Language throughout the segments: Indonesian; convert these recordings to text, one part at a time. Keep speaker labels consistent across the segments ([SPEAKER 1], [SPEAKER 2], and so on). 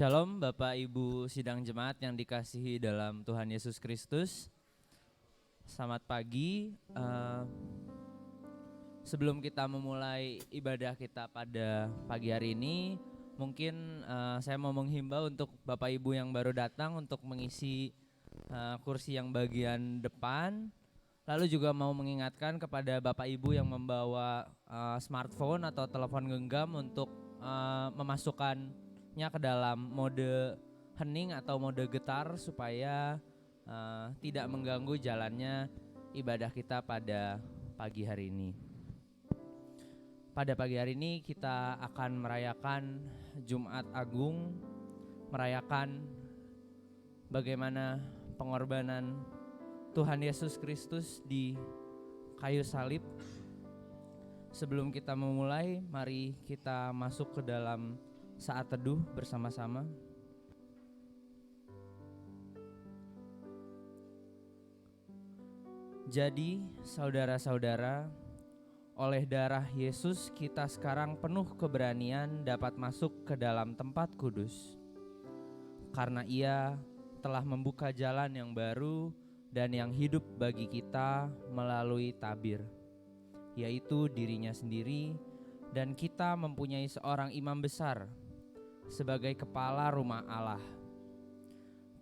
[SPEAKER 1] Shalom Bapak Ibu sidang jemaat yang dikasihi dalam Tuhan Yesus Kristus. Selamat pagi. Sebelum kita memulai ibadah kita pada pagi hari ini, mungkin saya mau menghimbau untuk Bapak Ibu yang baru datang untuk mengisi kursi yang bagian depan. Lalu juga mau mengingatkan kepada Bapak Ibu yang membawa smartphone atau telepon genggam untuk memasukkannya ke dalam mode hening atau mode getar supaya tidak mengganggu jalannya ibadah kita pada pagi hari ini. Pada pagi hari ini kita akan merayakan Jumat Agung, merayakan bagaimana pengorbanan Tuhan Yesus Kristus di kayu salib. Sebelum kita memulai, mari kita masuk ke dalam saat teduh bersama-sama. Jadi, saudara-saudara, oleh darah Yesus kita sekarang penuh keberanian dapat masuk ke dalam tempat kudus. Karena Ia telah membuka jalan yang baru dan yang hidup bagi kita melalui tabir, yaitu dirinya sendiri, dan kita mempunyai seorang imam besar sebagai kepala rumah Allah.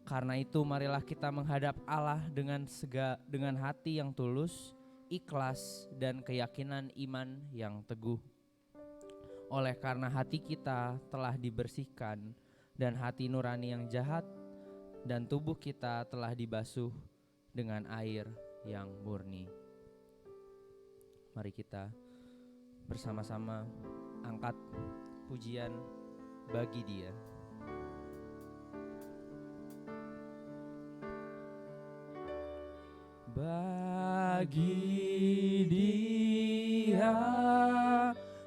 [SPEAKER 1] Karena itu marilah kita menghadap Allah dengan hati yang tulus, ikhlas, dan keyakinan iman yang teguh. Oleh karena hati kita telah dibersihkan dan hati nurani yang jahat, dan tubuh kita telah dibasuh dengan air yang murni. Mari kita bersama-sama angkat pujian bagi Dia. Bagi Dia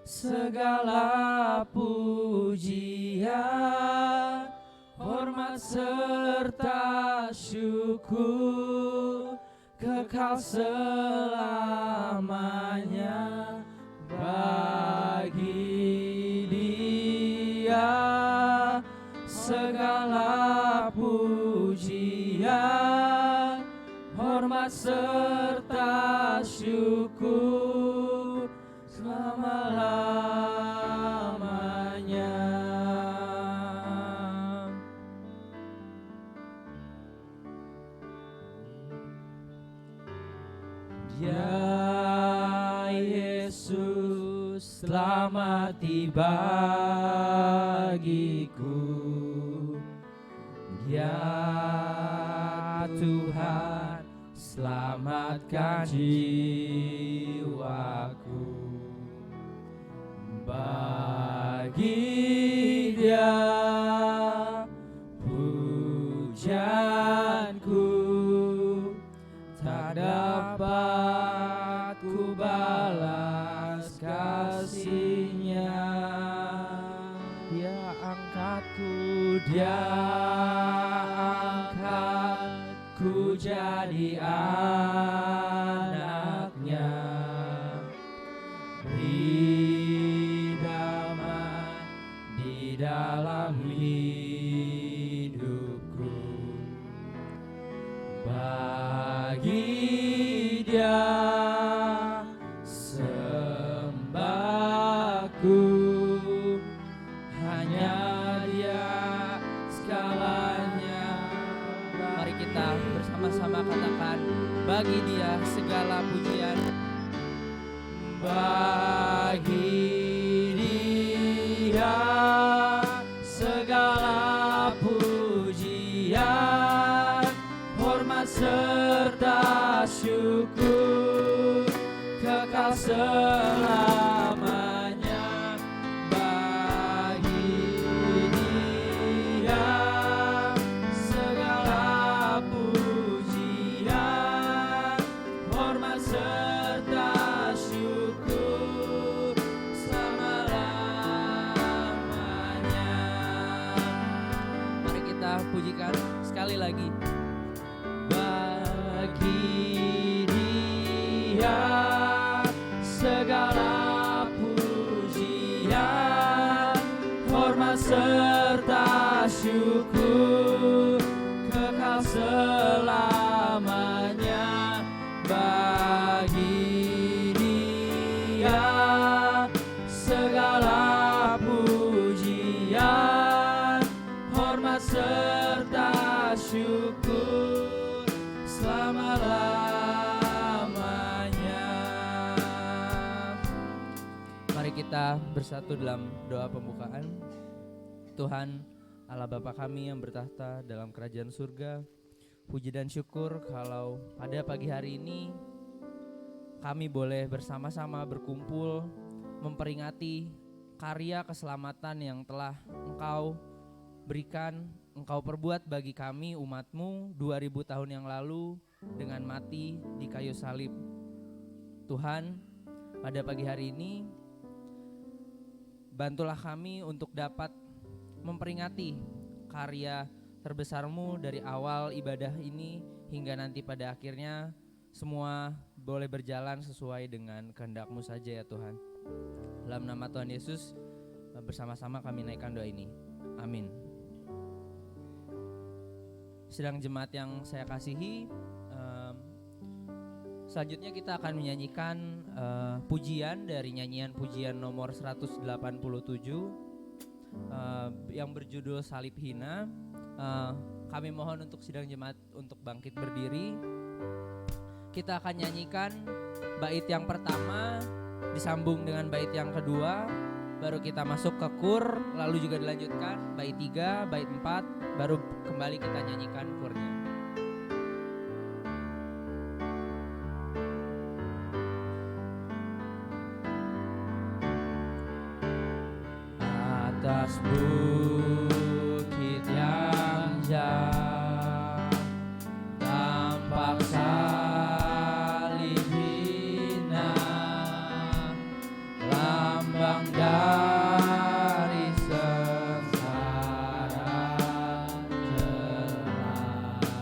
[SPEAKER 1] segala pujian, hormat serta syukur kekal selamanya. Bagi Dia segala pujian, hormat serta syukur selama-lamanya. Ya Yesus, selamati bagiku. Ya Tuhan, selamatkan jiwaku. Bagi Dia pujianku, tak dapat ku balas kasih-Nya. Dia angkatku, Dia angkatku jadi anak-Nya. Idaman di dalam hidupku. Bagi Dia sembahku, hanya Dia segalanya. Mari kita bersama-sama katakan, bagi Dia segala pujian. Bagi Dia segala pujian, hormat serta syukur kekal selamanya. Bagi Dia segala pujian, hormat serta syukur selama-lamanya. Mari kita pujikan sekali lagi. Bagi Dia segala pujian, hormat serta syukur syukur kekal selamanya bagi Dia segala pujian, hormat serta syukur selama-lamanya. Mari kita bersatu dalam doa pembukaan. Tuhan Allah Bapa kami yang bertahta dalam kerajaan surga, puji dan syukur kalau pada pagi hari ini kami boleh bersama-sama berkumpul memperingati karya keselamatan yang telah Engkau berikan, Engkau perbuat bagi kami umat-Mu 2000 tahun yang lalu dengan mati di kayu salib. Tuhan, pada pagi hari ini bantulah kami untuk dapat memperingati karya terbesar-Mu dari awal ibadah ini hingga nanti pada akhirnya semua boleh berjalan sesuai dengan kehendak-Mu saja ya Tuhan. Dalam nama Tuhan Yesus bersama-sama kami naikkan doa ini. Amin. Sedang jemaat yang saya kasihi, selanjutnya kita akan menyanyikan pujian dari nyanyian pujian nomor 187 yang berjudul Salib Hina. Kami mohon untuk sidang jemaat untuk bangkit berdiri. Kita akan nyanyikan bait yang pertama disambung dengan bait yang kedua, baru kita masuk ke kur, lalu juga dilanjutkan bait 3, bait 4, baru kembali kita nyanyikan kurnya. Atas bukit yang jauh tampak salib hina, lambang dari sengsara jelas.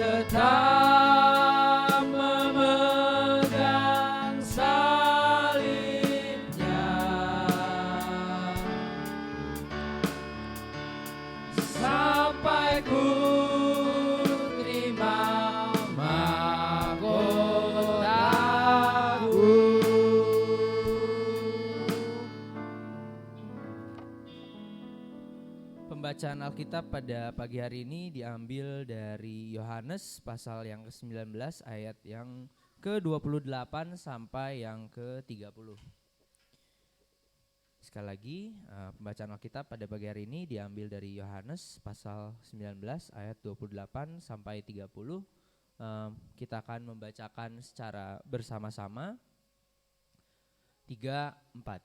[SPEAKER 1] tetap memegang salibnya sampai ku terima mahkotaku. Pembacaan Alkitab pada pagi hari ini diambil dari Yohanes pasal yang ke-19 ayat yang ke-28 sampai yang ke-30. Sekali lagi, pembacaan Alkitab pada pagi hari ini diambil dari Yohanes pasal 19 ayat 28 sampai 30. Kita akan membacakan secara bersama-sama. 3, 4.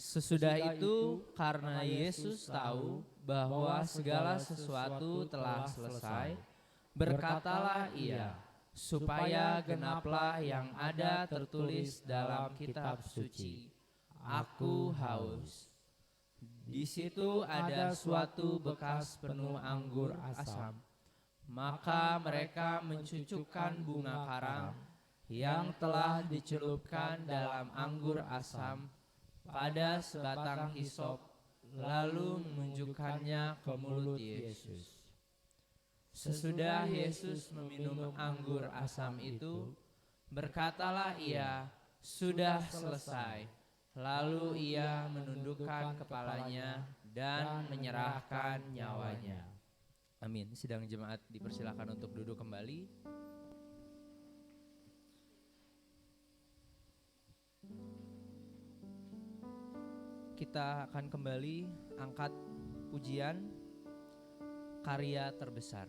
[SPEAKER 1] Sesudah itu, karena Yesus tahu bahwa segala sesuatu telah selesai, berkatalah ia, supaya genaplah yang ada tertulis dalam kitab suci, "Aku haus." Di situ ada suatu bekas penuh anggur asam. Maka mereka mencucukkan bunga karam yang telah dicelupkan dalam anggur asam pada sebatang hisop, lalu menunjukkannya ke mulut Yesus. Sesudah Yesus meminum anggur asam itu, berkatalah ia, "Sudah selesai." Lalu ia menundukkan kepalanya dan menyerahkan nyawanya. Amin. Sidang jemaat dipersilakan untuk duduk kembali. Kita akan kembali angkat pujian karya terbesar.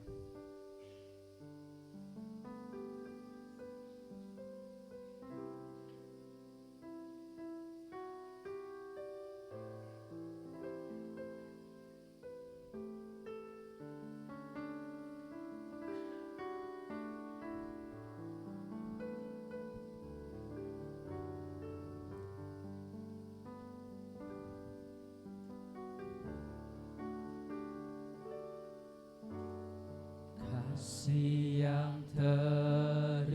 [SPEAKER 1] Kasih yang terindah,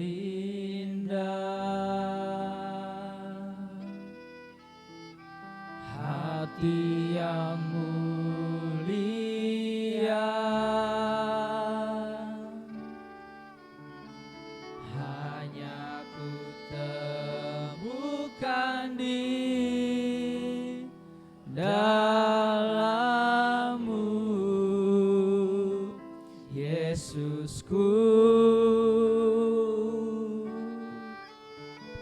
[SPEAKER 1] hati yang mulia, hanya ku temukan di dalam-Mu, Yesusku.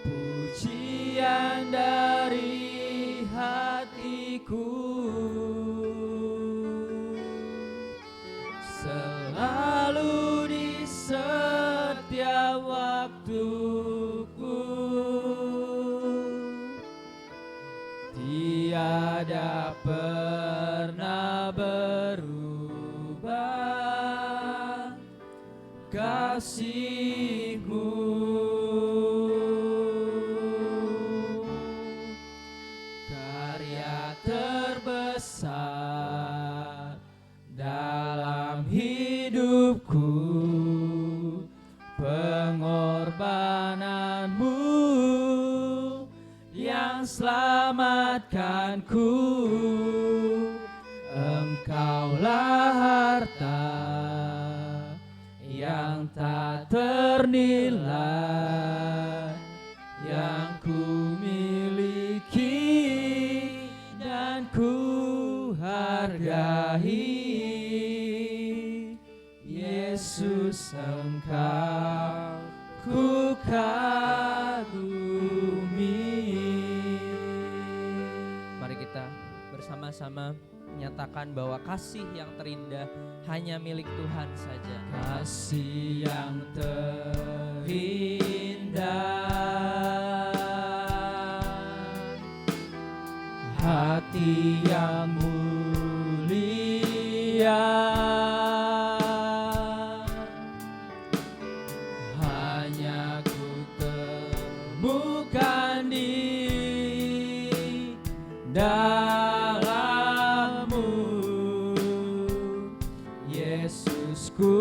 [SPEAKER 1] Pujian dari hatiku, selalu di setiap waktuku, tiada pernah berubah kasih-Mu. Karya terbesar dalam hidupku, pengorbanan-Mu yang selamatkanku. Engkaulah harta yang tak ternilai yang ku miliki dan ku hargai. Yesus, Engkau ku kagumi. Mari kita bersama-sama menyatakan bahwa kasih yang terindah hanya milik Tuhan saja. Kasih yang terindah, hati yang mulia, hanya ku temukan di dalam-Mu, Yesusku.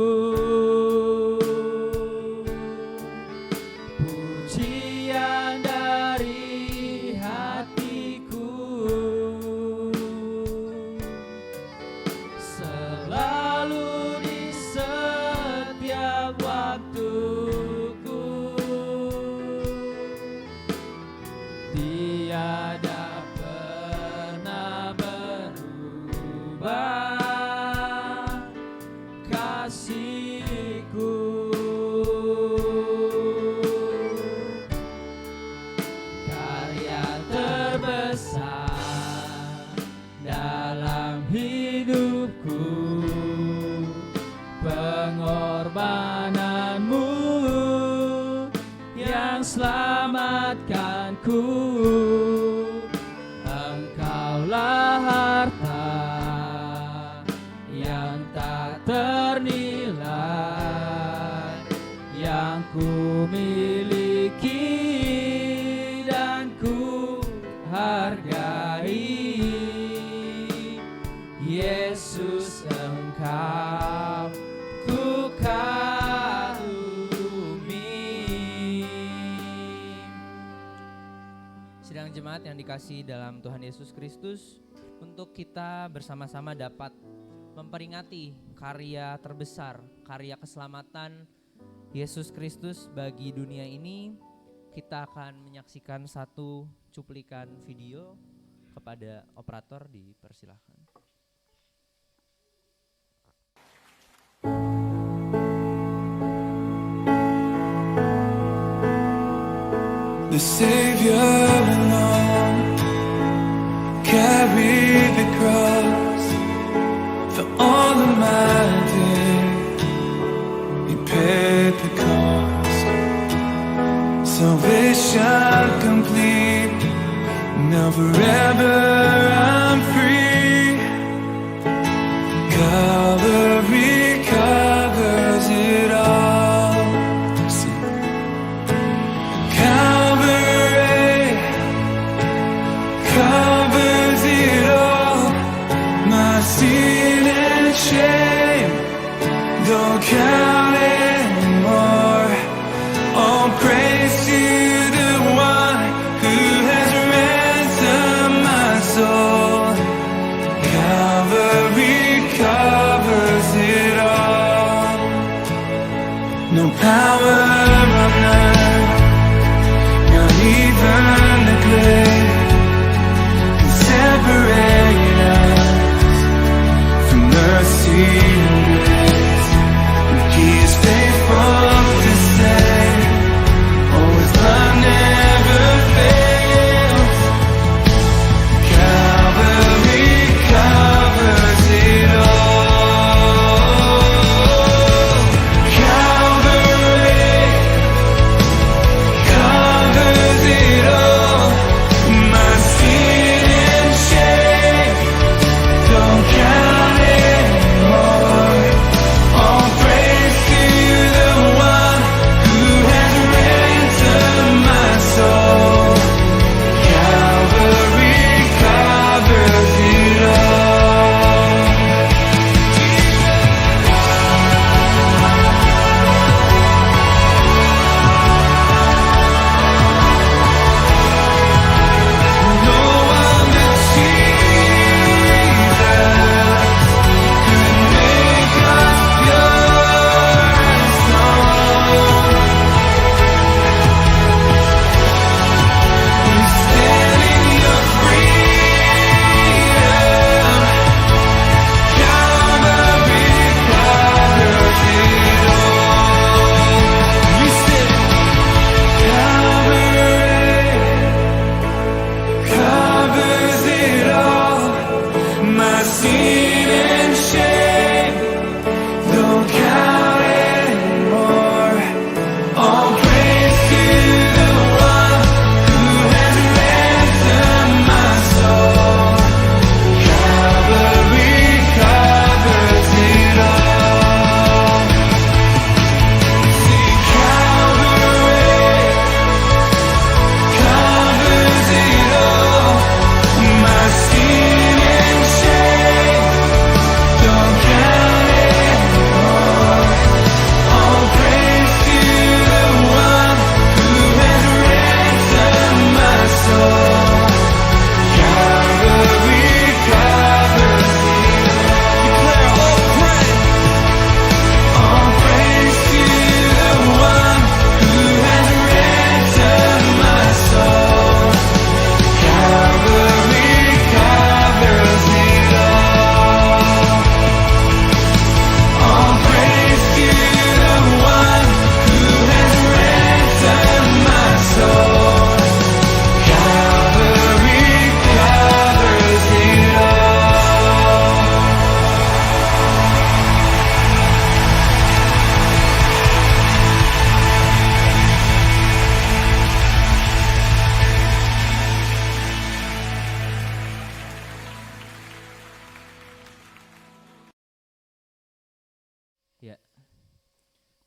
[SPEAKER 1] kasih-Ku. Karya terbesar dalam hidupku, pengorbananmu yang selamatkanku. Engkaulah harta yang tak ternilai, yang ku miliki dan ku hargai. Yesus, Engkau ku kagumi. Sidang jemaat yang dikasihi dalam Tuhan Yesus Kristus, untuk kita bersama-sama dapat memperingati karya terbesar, karya keselamatan Yesus Kristus bagi dunia ini, kita akan menyaksikan satu cuplikan video. Kepada operator dipersilahkan.
[SPEAKER 2] The Savior alone carried the cross for all of my days. He paid the cost. Salvation complete. Now forever I'm free. Calvary covers it all. Calvary covers it all. My sin and shame don't count anymore. All praise to the one who has ransomed my soul. Calvary covers it all. No power on earth, not even the grave, can separate us from mercy and grace. And He is faithful to save. Oh, His love never fails. Calvary covers it all. Calvary covers it all. My sin and shame don't count anymore.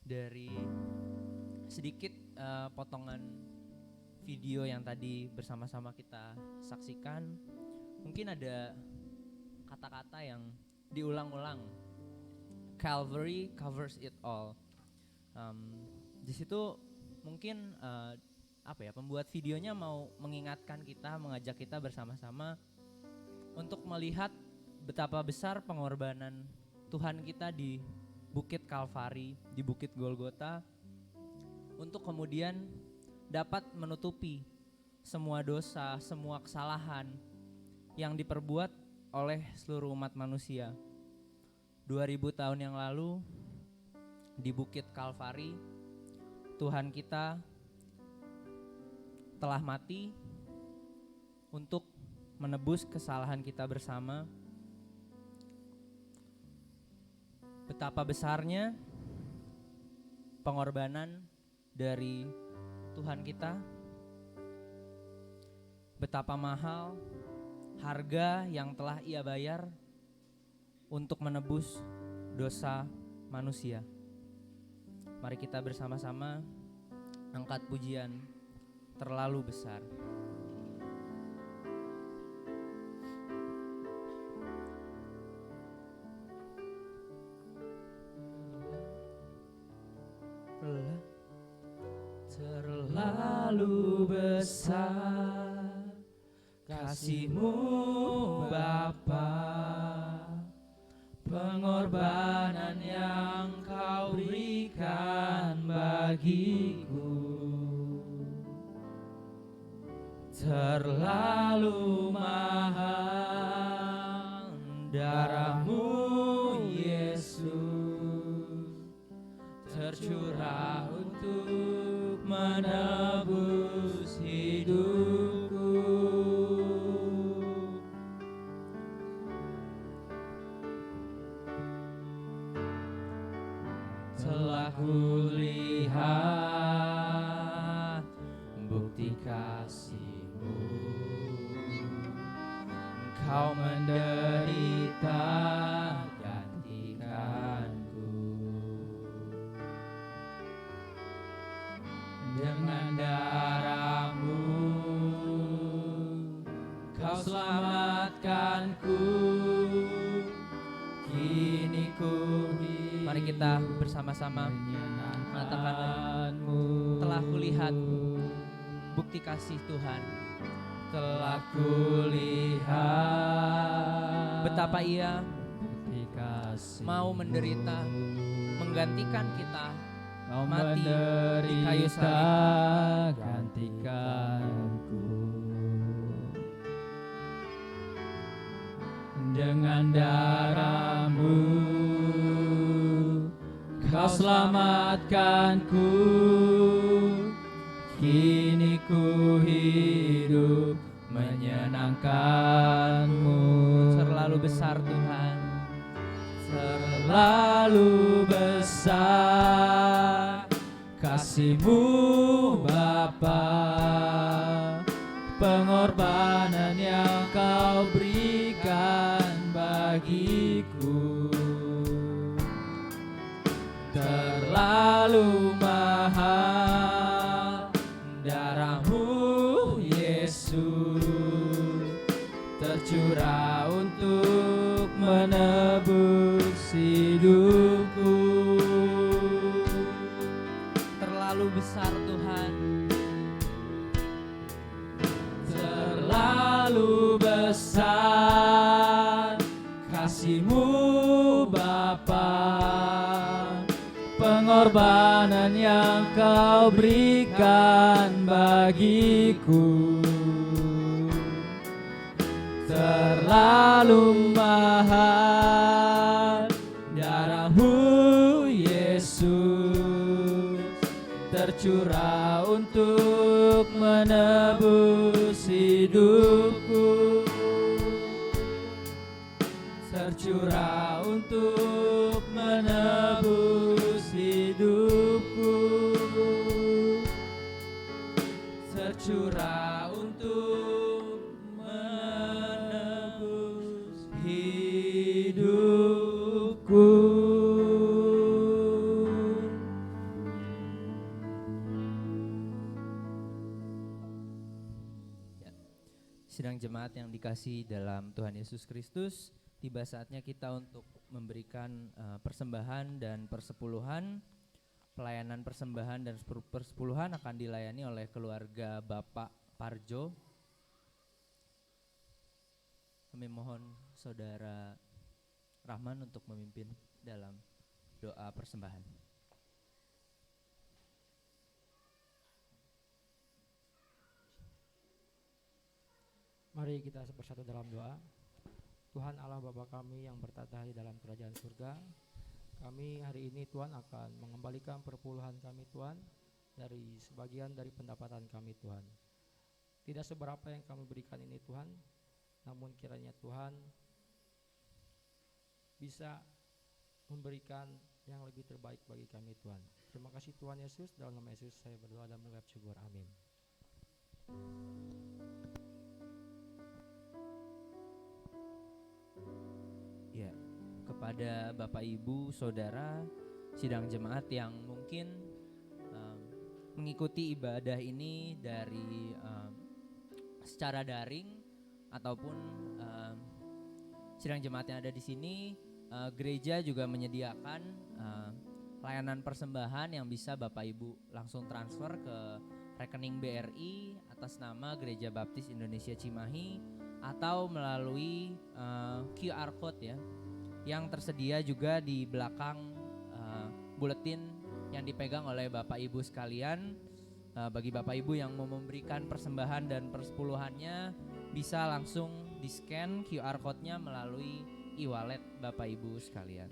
[SPEAKER 1] dari sedikit potongan video yang tadi bersama-sama kita saksikan, mungkin ada kata-kata yang diulang-ulang. Calvary covers it all. Di situ mungkin pembuat videonya mau mengingatkan kita, mengajak kita bersama-sama untuk melihat betapa besar pengorbanan Tuhan kita di Bukit Kalvari, di Bukit Golgota, untuk kemudian dapat menutupi semua dosa, semua kesalahan yang diperbuat oleh seluruh umat manusia. 2000 tahun yang lalu di Bukit Kalvari, Tuhan kita telah mati untuk menebus kesalahan kita bersama. Betapa besarnya pengorbanan dari Tuhan kita, betapa mahal harga yang telah Ia bayar untuk menebus dosa manusia. Mari kita bersama-sama angkat pujian terlalu besar. Terlalu besar kasih-Mu Bapa, pengorbanan yang Kau berikan bagiku. Terlalu mahal darah-Mu Yesus, tercurah untuk menebus hidupku. Telah kulihat bukti kasih-Mu, Engkau menderita gantikanku. Dengan darah-Mu Kau selamatkanku. Kini ku mari kita bersama-sama mengatakan, telah kulihat bukti kasih Tuhan. Telah kulihat betapa Ia mau menderita, menggantikan kita, mati di kayu salib.
[SPEAKER 3] Gantikanku dengan darah-Mu, Kau selamatkanku. Kini ku hidup menyenangkan-Mu.
[SPEAKER 1] Terlalu besar Tuhan,
[SPEAKER 3] terlalu besar kasih-Mu Bapa, pengorbanan yang Kau berikan bagiku. Terlalu mahal darah-Mu Yesus, tercurah untuk menebus hidupku.
[SPEAKER 1] terlalu besar Tuhan,
[SPEAKER 3] terlalu besar kasih-Mu Bapa, pengorbanan yang Kau berikan bagiku. Terlalu mahal darah-Mu Yesus, tercurah untuk menebus hidupku. Tercurah untuk menebus hidupku. Tercurah untuk menebus hidupku.
[SPEAKER 1] Sidang jemaat yang dikasihi dalam Tuhan Yesus Kristus, tiba saatnya kita untuk memberikan persembahan dan persepuluhan. Pelayanan persembahan dan persepuluhan akan dilayani oleh keluarga Bapak Parjo. Kami mohon Saudara Rahman untuk memimpin dalam doa persembahan.
[SPEAKER 4] Mari kita bersatu dalam doa. Tuhan Allah Bapa kami yang bertata di dalam kerajaan surga, kami hari ini Tuhan akan mengembalikan perpuluhan kami Tuhan dari sebagian dari pendapatan kami Tuhan. Tidak seberapa yang kami berikan ini Tuhan, namun kiranya Tuhan bisa memberikan yang lebih terbaik bagi kami Tuhan. Terima kasih Tuhan Yesus, dalam nama Yesus saya berdoa dan mengucap syukur, amin.
[SPEAKER 1] Ya, kepada Bapak Ibu, Saudara, sidang jemaat yang mungkin mengikuti ibadah ini dari secara daring ataupun sidang jemaat yang ada di sini, gereja juga menyediakan layanan persembahan yang bisa Bapak Ibu langsung transfer ke rekening BRI atas nama Gereja Baptis Indonesia Cimahi atau melalui QR code ya yang tersedia juga di belakang buletin yang dipegang oleh Bapak Ibu sekalian. Bagi Bapak Ibu yang mau memberikan persembahan dan persepuluhannya bisa langsung di-scan QR code-nya melalui e-wallet Bapak Ibu sekalian.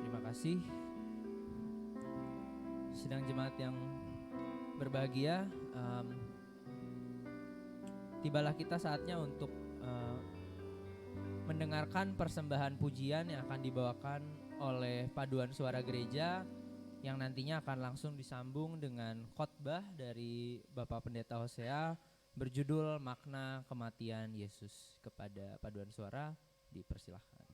[SPEAKER 1] Terima kasih. Sidang jemaat yang berbahagia, tibalah kita saatnya untuk mendengarkan persembahan pujian yang akan dibawakan oleh paduan suara gereja yang nantinya akan langsung disambung dengan khotbah dari Bapak Pendeta Hosea berjudul Makna Kematian Yesus. Kepada paduan suara dipersilahkan.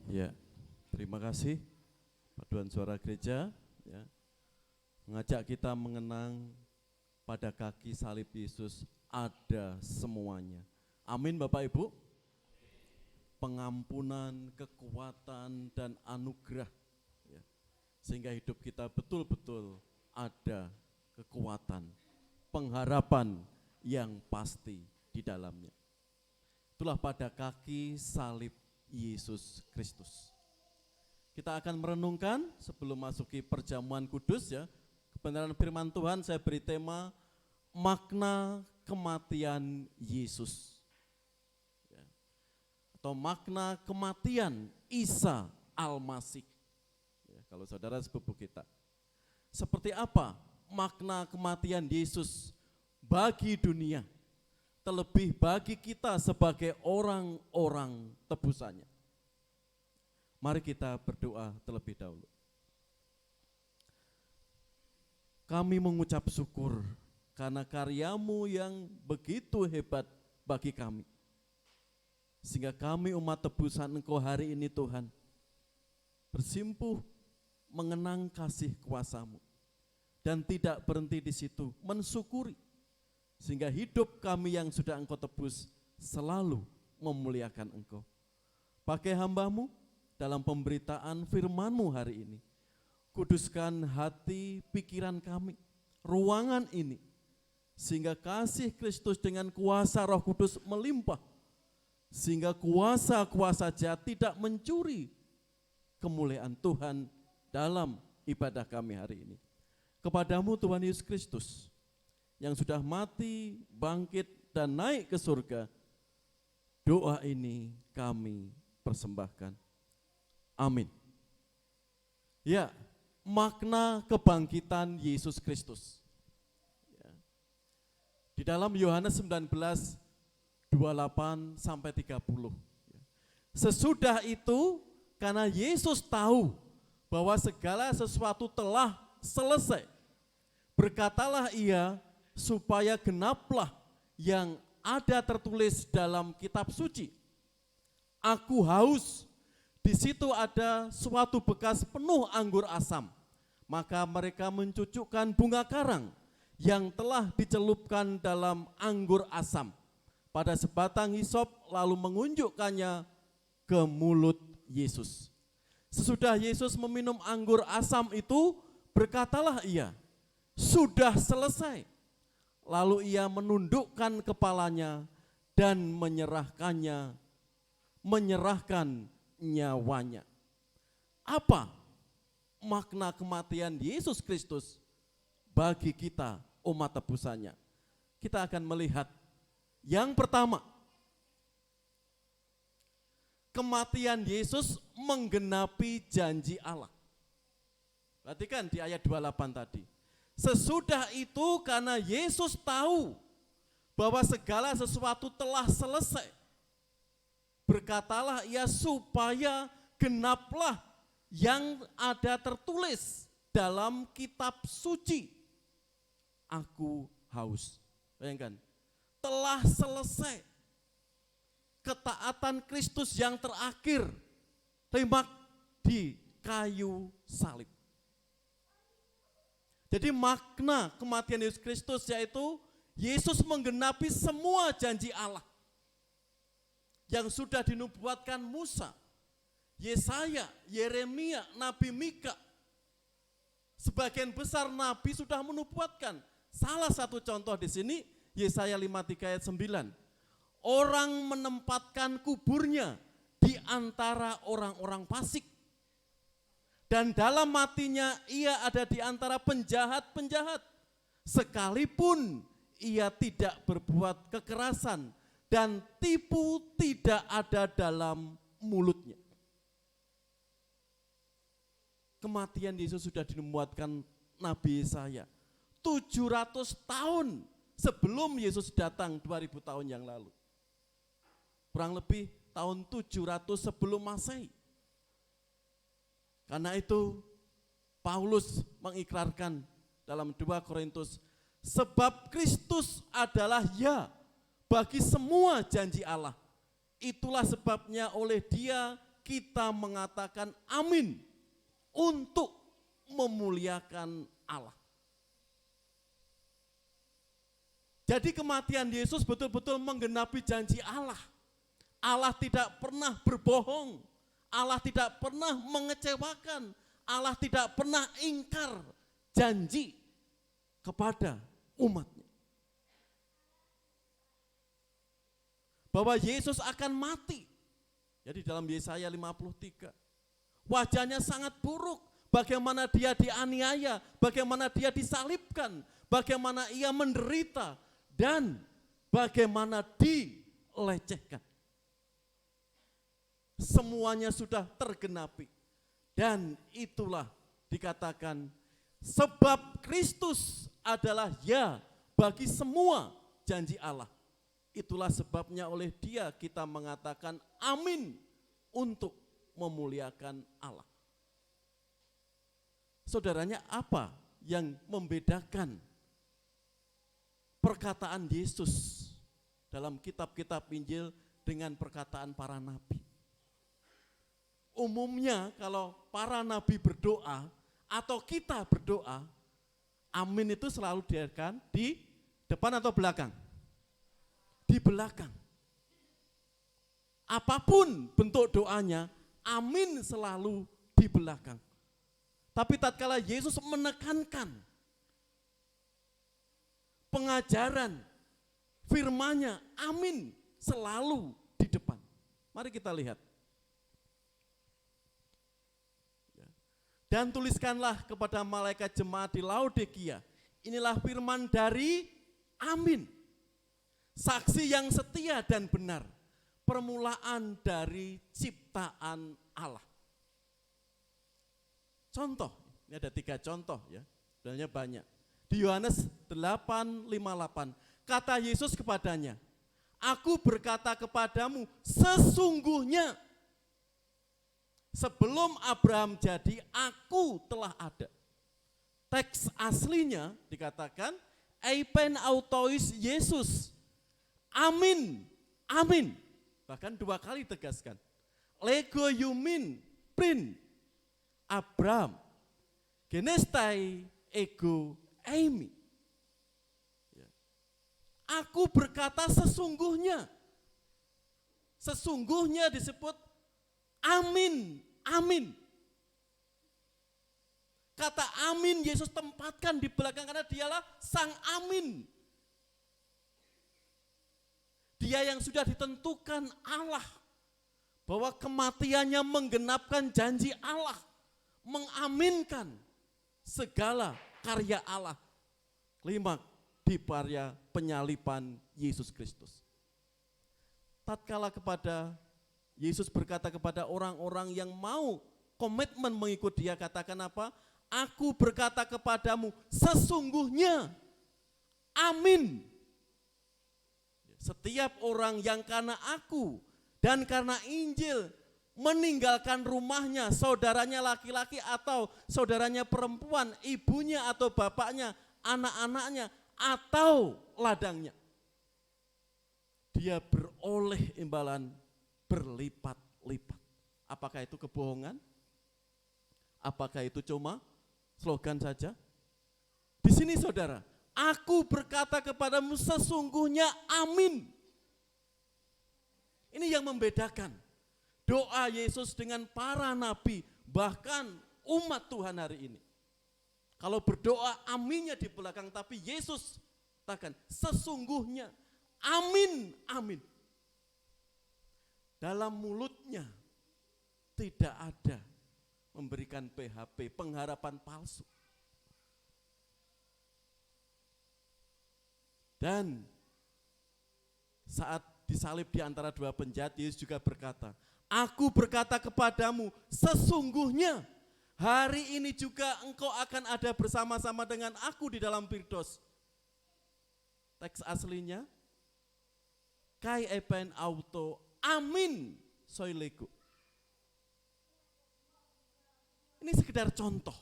[SPEAKER 5] Ya, terima kasih Paduan Suara Gereja ya, mengajak kita mengenang pada kaki salib Yesus ada semuanya. Amin Bapak Ibu. Pengampunan, kekuatan, dan anugerah ya, sehingga hidup kita betul-betul ada kekuatan, pengharapan yang pasti di dalamnya. Itulah pada kaki salib Yesus Kristus. Kita akan merenungkan sebelum masuki perjamuan kudus ya, kebenaran firman Tuhan. Saya beri tema makna kematian Yesus. Atau makna kematian Isa Al-Masih. Ya, kalau saudara sepupu kita. Seperti apa makna kematian Yesus bagi dunia, terlebih bagi kita sebagai orang-orang tebusannya. Mari kita berdoa terlebih dahulu. Kami mengucap syukur karena karya-Mu yang begitu hebat bagi kami. Sehingga kami umat tebusan Engkau hari ini Tuhan bersimpuh mengenang kasih kuasa-Mu dan tidak berhenti di situ, mensyukuri sehingga hidup kami yang sudah Engkau tebus selalu memuliakan Engkau. Pakai hamba-Mu dalam pemberitaan firman-Mu hari ini, kuduskan hati pikiran kami, ruangan ini, sehingga kasih Kristus dengan kuasa Roh Kudus melimpah, sehingga kuasa-kuasa jahat tidak mencuri kemuliaan Tuhan dalam ibadah kami hari ini. Kepadamu Tuhan Yesus Kristus yang sudah mati, bangkit, dan naik ke surga, doa ini kami persembahkan. Amin. Ya, makna kebangkitan Yesus Kristus. Ya. Di dalam Yohanes 19:28 sampai 30. Sesudah itu, karena Yesus tahu bahwa segala sesuatu telah selesai, berkatalah ia supaya genaplah yang ada tertulis dalam kitab suci. Aku haus. Di situ ada suatu bekas penuh anggur asam. Maka mereka mencucukkan bunga karang yang telah dicelupkan dalam anggur asam pada sebatang hisop, lalu mengunjukkannya ke mulut Yesus. Sesudah Yesus meminum anggur asam itu, berkatalah ia, sudah selesai. Lalu ia menundukkan kepalanya dan menyerahkan nyawanya. Apa makna kematian Yesus Kristus bagi kita umat tebusannya? Kita akan melihat yang pertama, kematian Yesus menggenapi janji Allah. Perhatikan di ayat 28 tadi. Sesudah itu karena Yesus tahu bahwa segala sesuatu telah selesai, berkatalah ia supaya genaplah yang ada tertulis dalam kitab suci. Aku haus. Bayangkan, telah selesai ketaatan Kristus yang terakhir, tembak di kayu salib. Jadi makna kematian Yesus Kristus yaitu Yesus menggenapi semua janji Allah yang sudah dinubuatkan Musa, Yesaya, Yeremia, Nabi Mika. Sebagian besar nabi sudah menubuatkan. Salah satu contoh di sini Yesaya 53 ayat 9. Orang menempatkan kuburnya di antara orang-orang fasik. Dan dalam matinya ia ada di antara penjahat-penjahat. Sekalipun ia tidak berbuat kekerasan dan tipu tidak ada dalam mulutnya. Kematian Yesus sudah dinubuatkan Nabi Yesaya 700 tahun sebelum Yesus datang 2000 tahun yang lalu. Kurang lebih tahun 700 sebelum Masehi. Karena itu Paulus mengikrarkan dalam 2 Korintus, sebab Kristus adalah ya bagi semua janji Allah. Itulah sebabnya oleh Dia kita mengatakan amin untuk memuliakan Allah. Jadi kematian Yesus betul-betul menggenapi janji Allah. Allah tidak pernah berbohong, Allah tidak pernah mengecewakan, Allah tidak pernah ingkar janji kepada umatnya. Bahwa Yesus akan mati. Jadi dalam Yesaya 53, wajahnya sangat buruk, bagaimana dia dianiaya, bagaimana dia disalibkan, bagaimana ia menderita, dan bagaimana dilecehkan. Semuanya sudah tergenapi. Dan itulah dikatakan sebab Kristus adalah ya bagi semua janji Allah. Itulah sebabnya oleh Dia kita mengatakan amin untuk memuliakan Allah. Saudaranya, apa yang membedakan perkataan Yesus dalam kitab-kitab Injil dengan perkataan para nabi? Umumnya kalau para nabi berdoa atau kita berdoa, amin itu selalu diadakan di depan atau belakang? Di belakang. Apapun bentuk doanya, amin selalu di belakang. Tapi tatkala Yesus menekankan pengajaran firman-Nya, amin selalu di depan. Mari kita lihat. Dan tuliskanlah kepada malaikat jemaat di Laodikia, inilah firman dari amin, saksi yang setia dan benar, permulaan dari ciptaan Allah. Contoh, ini ada 3 contoh ya, sebenarnya banyak. Di Yohanes 8:58, kata Yesus kepadanya, aku berkata kepadamu sesungguhnya, sebelum Abraham jadi, aku telah ada. Teks aslinya dikatakan, Eipen autois Yesus. Amin, amin. Bahkan 2 kali tegaskan. Lego yumin prin Abraham. Genestai ego eimi. Aku berkata sesungguhnya. Sesungguhnya disebut amin, amin. Kata amin Yesus tempatkan di belakang karena dialah sang amin. Dia yang sudah ditentukan Allah, bahwa kematiannya menggenapkan janji Allah, mengaminkan segala karya Allah. 5, di karya penyaliban Yesus Kristus. Tatkala kepada Yesus berkata kepada orang-orang yang mau komitmen mengikut Dia, katakan apa? Aku berkata kepadamu sesungguhnya, amin. Setiap orang yang karena aku dan karena Injil meninggalkan rumahnya, saudaranya laki-laki atau saudaranya perempuan, ibunya atau bapaknya, anak-anaknya atau ladangnya, dia beroleh imbalan berlipat-lipat. Apakah itu kebohongan? Apakah itu cuma slogan saja? Di sini saudara, aku berkata kepadamu sesungguhnya amin. Ini yang membedakan doa Yesus dengan para nabi, bahkan umat Tuhan hari ini. Kalau berdoa aminnya di belakang, tapi Yesus katakan sesungguhnya amin, amin. Dalam mulutnya tidak ada memberikan PHP, pengharapan palsu. Dan saat disalib di antara 2 penjahat, Yesus juga berkata, aku berkata kepadamu sesungguhnya hari ini juga engkau akan ada bersama-sama dengan aku di dalam Firdaus. Teks aslinya, kai epen auto amin soilego. Ini sekedar contoh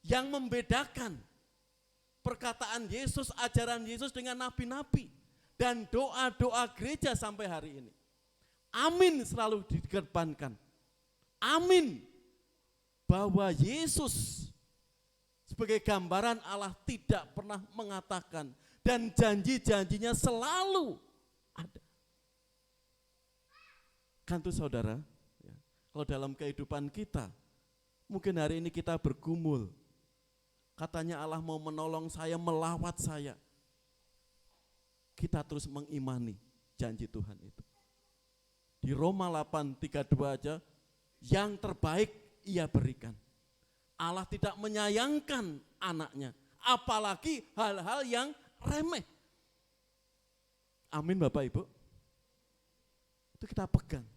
[SPEAKER 5] yang membedakan perkataan Yesus, ajaran Yesus dengan nabi-nabi dan doa-doa gereja sampai hari ini. Amin selalu dikedepankan. Amin. Bahwa Yesus sebagai gambaran Allah tidak pernah mengatakan dan janji-janjinya selalu ada. Kan tuh saudara, ya, kalau dalam kehidupan kita, mungkin hari ini kita bergumul. Katanya Allah mau menolong saya, melawat saya. Kita terus mengimani janji Tuhan itu. Di Roma 8:32 aja, yang terbaik Ia berikan. Allah tidak menyayangkan anaknya, apalagi hal-hal yang remeh. Amin Bapak Ibu. Itu kita pegang.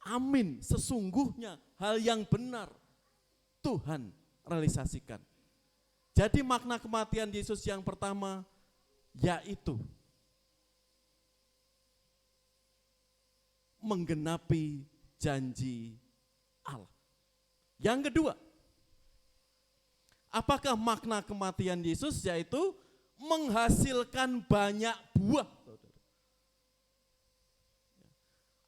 [SPEAKER 5] Amin, sesungguhnya hal yang benar Tuhan realisasikan. Jadi makna kematian Yesus yang pertama yaitu menggenapi janji Allah. Yang kedua, apakah makna kematian Yesus? Yaitu menghasilkan banyak buah.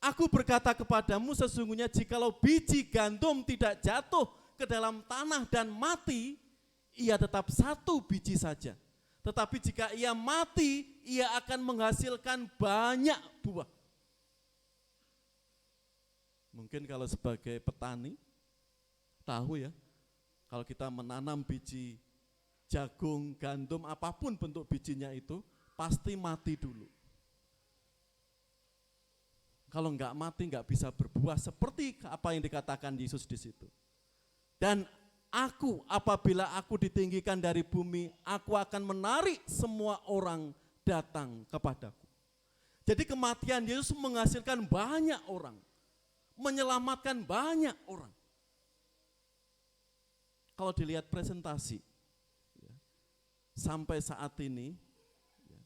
[SPEAKER 5] Aku berkata kepadamu, sesungguhnya jikalau biji gandum tidak jatuh ke dalam tanah dan mati, ia tetap satu biji saja. Tetapi jika ia mati, ia akan menghasilkan banyak buah. Mungkin kalau sebagai petani, tahu ya, kalau kita menanam biji jagung, gandum, apapun bentuk bijinya itu, pasti mati dulu. Kalau enggak mati, enggak bisa berbuah seperti apa yang dikatakan Yesus di situ. Dan aku, apabila aku ditinggikan dari bumi, aku akan menarik semua orang datang kepadaku. Jadi kematian Yesus menghasilkan banyak orang, menyelamatkan banyak orang. Kalau dilihat presentasi, ya, sampai saat ini, ya,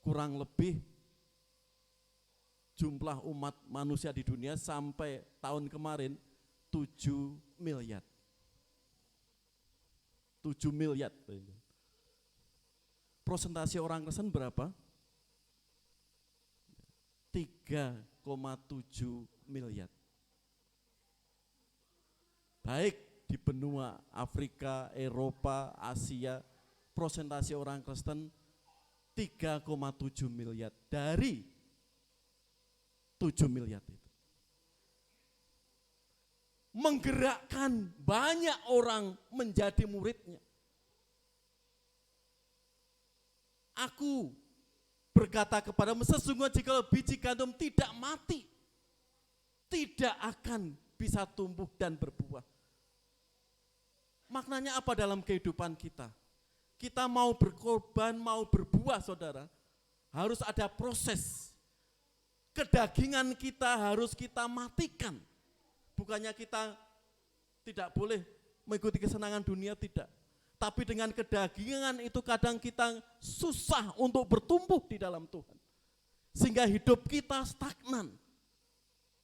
[SPEAKER 5] kurang lebih jumlah umat manusia di dunia sampai tahun kemarin 7 miliar. 7 miliar. Prosentase orang Kristen berapa? 3,7 miliar. Baik di benua Afrika, Eropa, Asia, prosentase orang Kristen 3,7 miliar dari 7 miliar itu. Menggerakkan banyak orang menjadi muridnya. Aku berkata kepadamu, sesungguhnya jika biji gandum tidak mati, tidak akan bisa tumbuh dan berbuah. Maknanya apa dalam kehidupan kita? Kita mau berkorban, mau berbuah saudara, harus ada proses. Kedagingan kita harus kita matikan. Bukannya kita tidak boleh mengikuti kesenangan dunia, tidak. Tapi dengan kedagingan itu kadang kita susah untuk bertumbuh di dalam Tuhan. Sehingga hidup kita stagnan.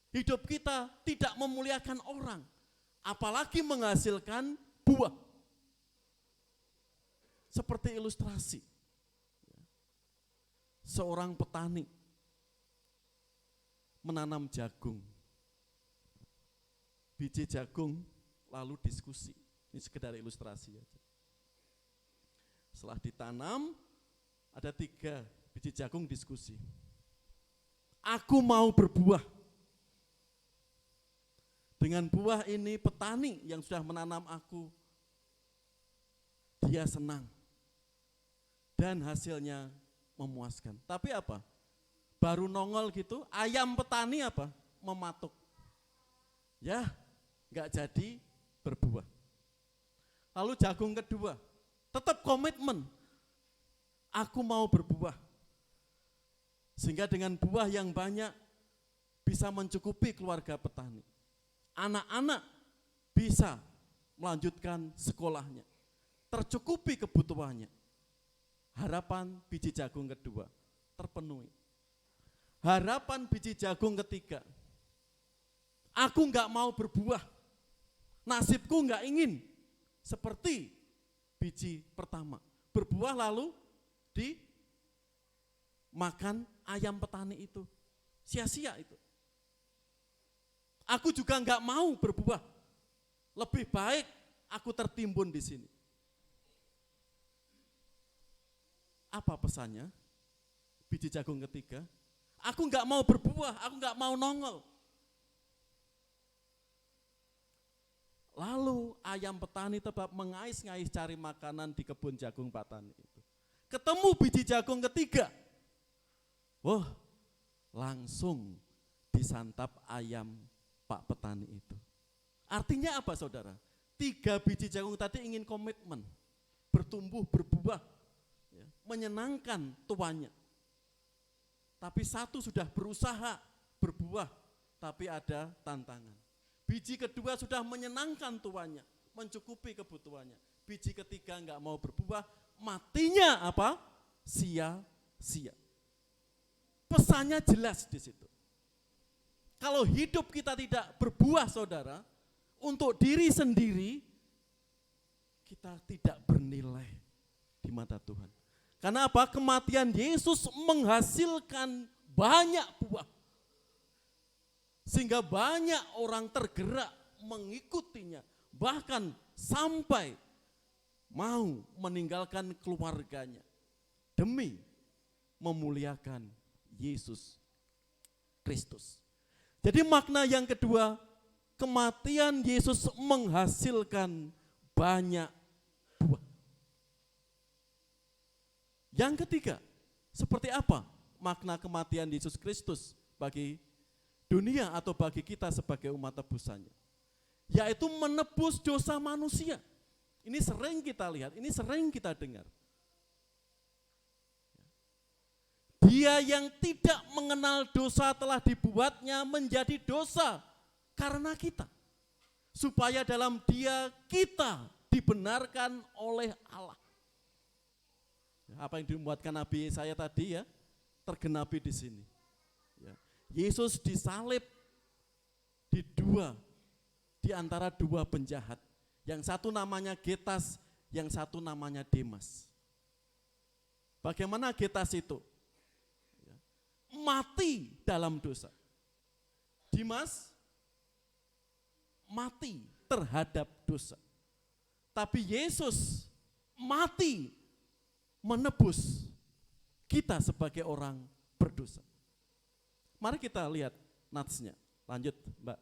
[SPEAKER 5] Hidup kita tidak memuliakan orang. Apalagi menghasilkan buah. Seperti ilustrasi. Seorang petani menanam jagung. Biji jagung lalu diskusi. Ini sekedar ilustrasi aja. Setelah ditanam, ada 3 biji jagung diskusi. Aku mau berbuah. Dengan buah ini petani yang sudah menanam aku, dia senang. Dan hasilnya memuaskan. Tapi apa? Baru nongol gitu, ayam petani apa? Mematuk. Ya, enggak jadi berbuah. Lalu jagung kedua, tetap komitmen. Aku mau berbuah. Sehingga dengan buah yang banyak bisa mencukupi keluarga petani. Anak-anak bisa melanjutkan sekolahnya. Tercukupi kebutuhannya. Harapan biji jagung kedua terpenuhi. Harapan biji jagung ketiga, aku enggak mau berbuah. Nasibku enggak ingin seperti biji pertama. Berbuah lalu dimakan ayam petani itu. Sia-sia itu. Aku juga enggak mau berbuah. Lebih baik aku tertimbun di sini. Apa pesannya? Biji jagung ketiga, aku enggak mau berbuah, aku enggak mau nongol. Lalu ayam petani tetap mengais-ngais cari makanan di kebun jagung petani itu. Ketemu biji jagung ketiga. Wah, langsung disantap ayam Pak petani itu. Artinya apa saudara? 3 biji jagung tadi ingin komitmen, bertumbuh, berbuah, ya, menyenangkan tuannya. Tapi satu sudah berusaha berbuah, tapi ada tantangan. Biji kedua sudah menyenangkan tuannya, mencukupi kebutuhannya. Biji ketiga enggak mau berbuah, matinya apa? Sia-sia. Pesannya jelas di situ. Kalau hidup kita tidak berbuah saudara, untuk diri sendiri, kita tidak bernilai di mata Tuhan. Karena apa? Kematian Yesus menghasilkan banyak buah. Sehingga banyak orang tergerak mengikutinya. Bahkan sampai mau meninggalkan keluarganya. Demi memuliakan Yesus Kristus. Jadi makna yang kedua, kematian Yesus menghasilkan banyak buah. Yang ketiga, seperti apa makna kematian Yesus Kristus bagi dunia atau bagi kita sebagai umat tebusannya? Yaitu menebus dosa manusia. Ini sering kita lihat, ini sering kita dengar. Dia yang tidak mengenal dosa telah dibuatnya menjadi dosa karena kita. Supaya dalam dia kita dibenarkan oleh Allah. Apa yang dimuatkan Nabi saya tadi ya, tergenapi di sini. Ya. Yesus disalib di antara 2 penjahat. Yang satu namanya Getas, yang satu namanya Demas. Bagaimana Getas itu? Ya. Mati dalam dosa. Dimas mati terhadap dosa. Tapi Yesus mati menebus kita sebagai orang berdosa. Mari kita lihat natsnya. Lanjut, Mbak.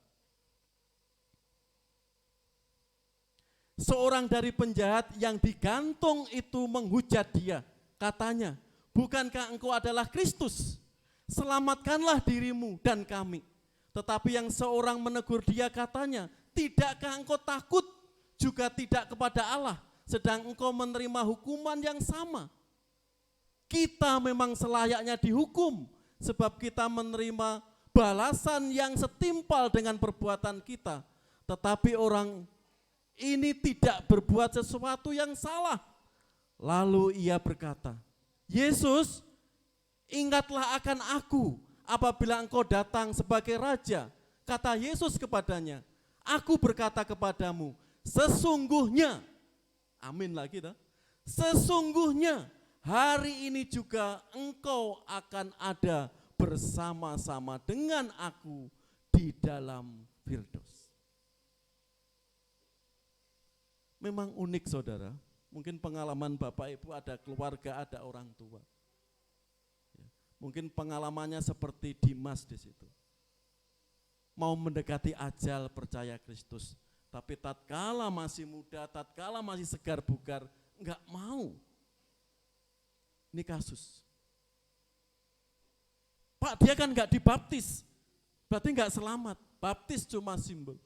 [SPEAKER 5] Seorang dari penjahat yang digantung itu menghujat dia. Katanya, bukankah engkau adalah Kristus? Selamatkanlah dirimu dan kami. Tetapi yang seorang menegur dia katanya, tidakkah engkau takut juga tidak kepada Allah, sedang engkau menerima hukuman yang sama? Kita memang selayaknya dihukum, sebab kita menerima balasan yang setimpal dengan perbuatan kita. Tetapi orang ini tidak berbuat sesuatu yang salah. Lalu ia berkata, Yesus, ingatlah akan aku apabila engkau datang sebagai raja. Kata Yesus kepadanya, aku berkata kepadamu, sesungguhnya, amin lagi dah, sesungguhnya hari ini juga engkau akan ada bersama-sama dengan aku di dalam Firdaus. Memang unik saudara, mungkin pengalaman Bapak Ibu ada keluarga, ada orang tua. Mungkin pengalamannya seperti Dimas di situ. Mau mendekati ajal percaya Kristus, tapi tatkala masih muda, tatkala masih segar bugar, enggak mau. Ini kasus. Pak, dia kan enggak dibaptis, berarti enggak selamat. Baptis cuma simbol.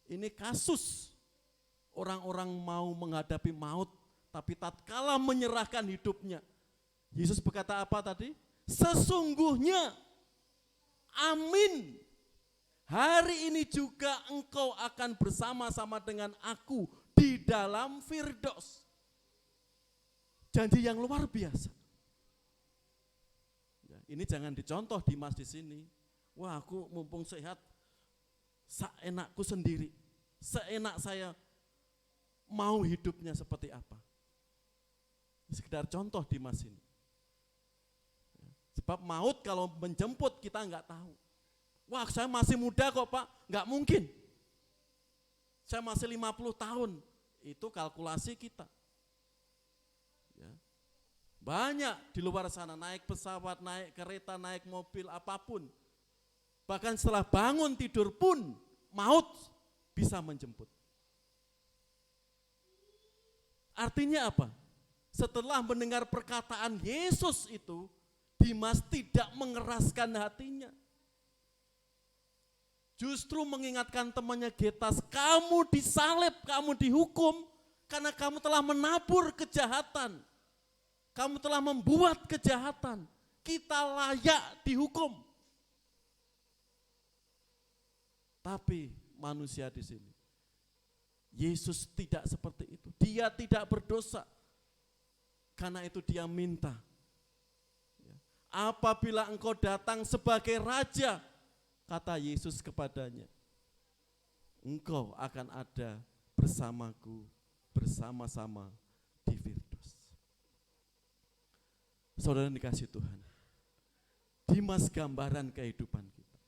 [SPEAKER 5] Ini kasus orang-orang mau menghadapi maut, tapi tatkala menyerahkan hidupnya. Yesus berkata apa tadi? Sesungguhnya, amin, hari ini juga engkau akan bersama-sama dengan aku di dalam Firdaus. Janji yang luar biasa. Ya, ini jangan dicontoh Dimas di sini. Wah, aku mumpung sehat, seenakku sendiri, seenak saya mau hidupnya seperti apa. Sekedar contoh Dimas ini. Sebab maut kalau menjemput kita nggak tahu. Wah, saya masih muda kok Pak, nggak mungkin. Saya masih 50 tahun, itu kalkulasi kita. Ya. Banyak di luar sana, naik pesawat, naik kereta, naik mobil, apapun. Bahkan setelah bangun tidur pun, maut bisa menjemput. Artinya apa? Setelah mendengar perkataan Yesus itu, Dimas tidak mengeraskan hatinya. Justru mengingatkan temannya Getas, kamu disalib, kamu dihukum karena kamu telah menabur kejahatan. Kamu telah membuat kejahatan. Kita layak dihukum. Tapi manusia di sini, Yesus tidak seperti itu. Dia tidak berdosa. Karena itu dia minta. Apabila engkau datang sebagai raja, kata Yesus kepadanya, engkau akan ada bersamaku, bersama-sama di Firdaus. Saudara dikasih Tuhan, Dimas gambaran kehidupan kita.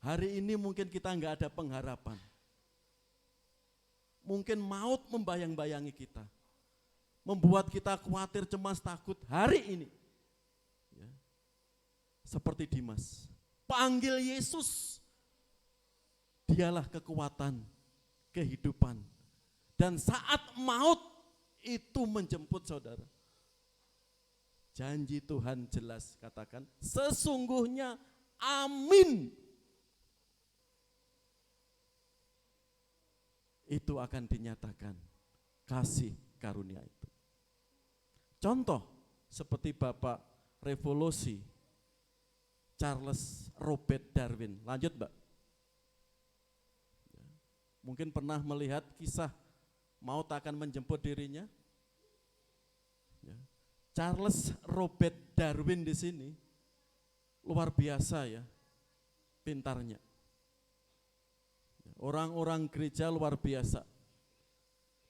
[SPEAKER 5] Hari ini mungkin kita enggak ada pengharapan. Mungkin maut membayang-bayangi kita. Membuat kita khawatir, cemas, takut hari ini. Ya. Seperti Dimas. Panggil Yesus. Dialah kekuatan, kehidupan. Dan saat maut itu menjemput saudara. Janji Tuhan jelas, katakan, sesungguhnya amin. Itu akan dinyatakan kasih karunia itu. Contoh seperti Bapak Revolusi Charles Robert Darwin. Lanjut Mbak. Mungkin pernah melihat kisah maut akan menjemput dirinya. Charles Robert Darwin di sini luar biasa ya, pintarnya. Orang-orang gereja luar biasa.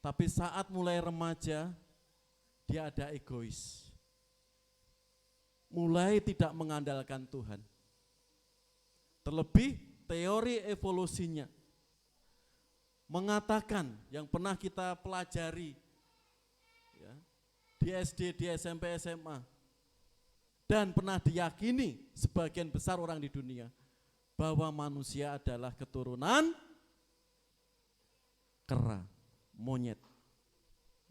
[SPEAKER 5] Tapi saat mulai remaja, dia ada egois. Mulai tidak mengandalkan Tuhan. Terlebih teori evolusinya mengatakan yang pernah kita pelajari ya, di SD, di SMP, SMA, dan pernah diyakini sebagian besar orang di dunia bahwa manusia adalah keturunan kera, monyet.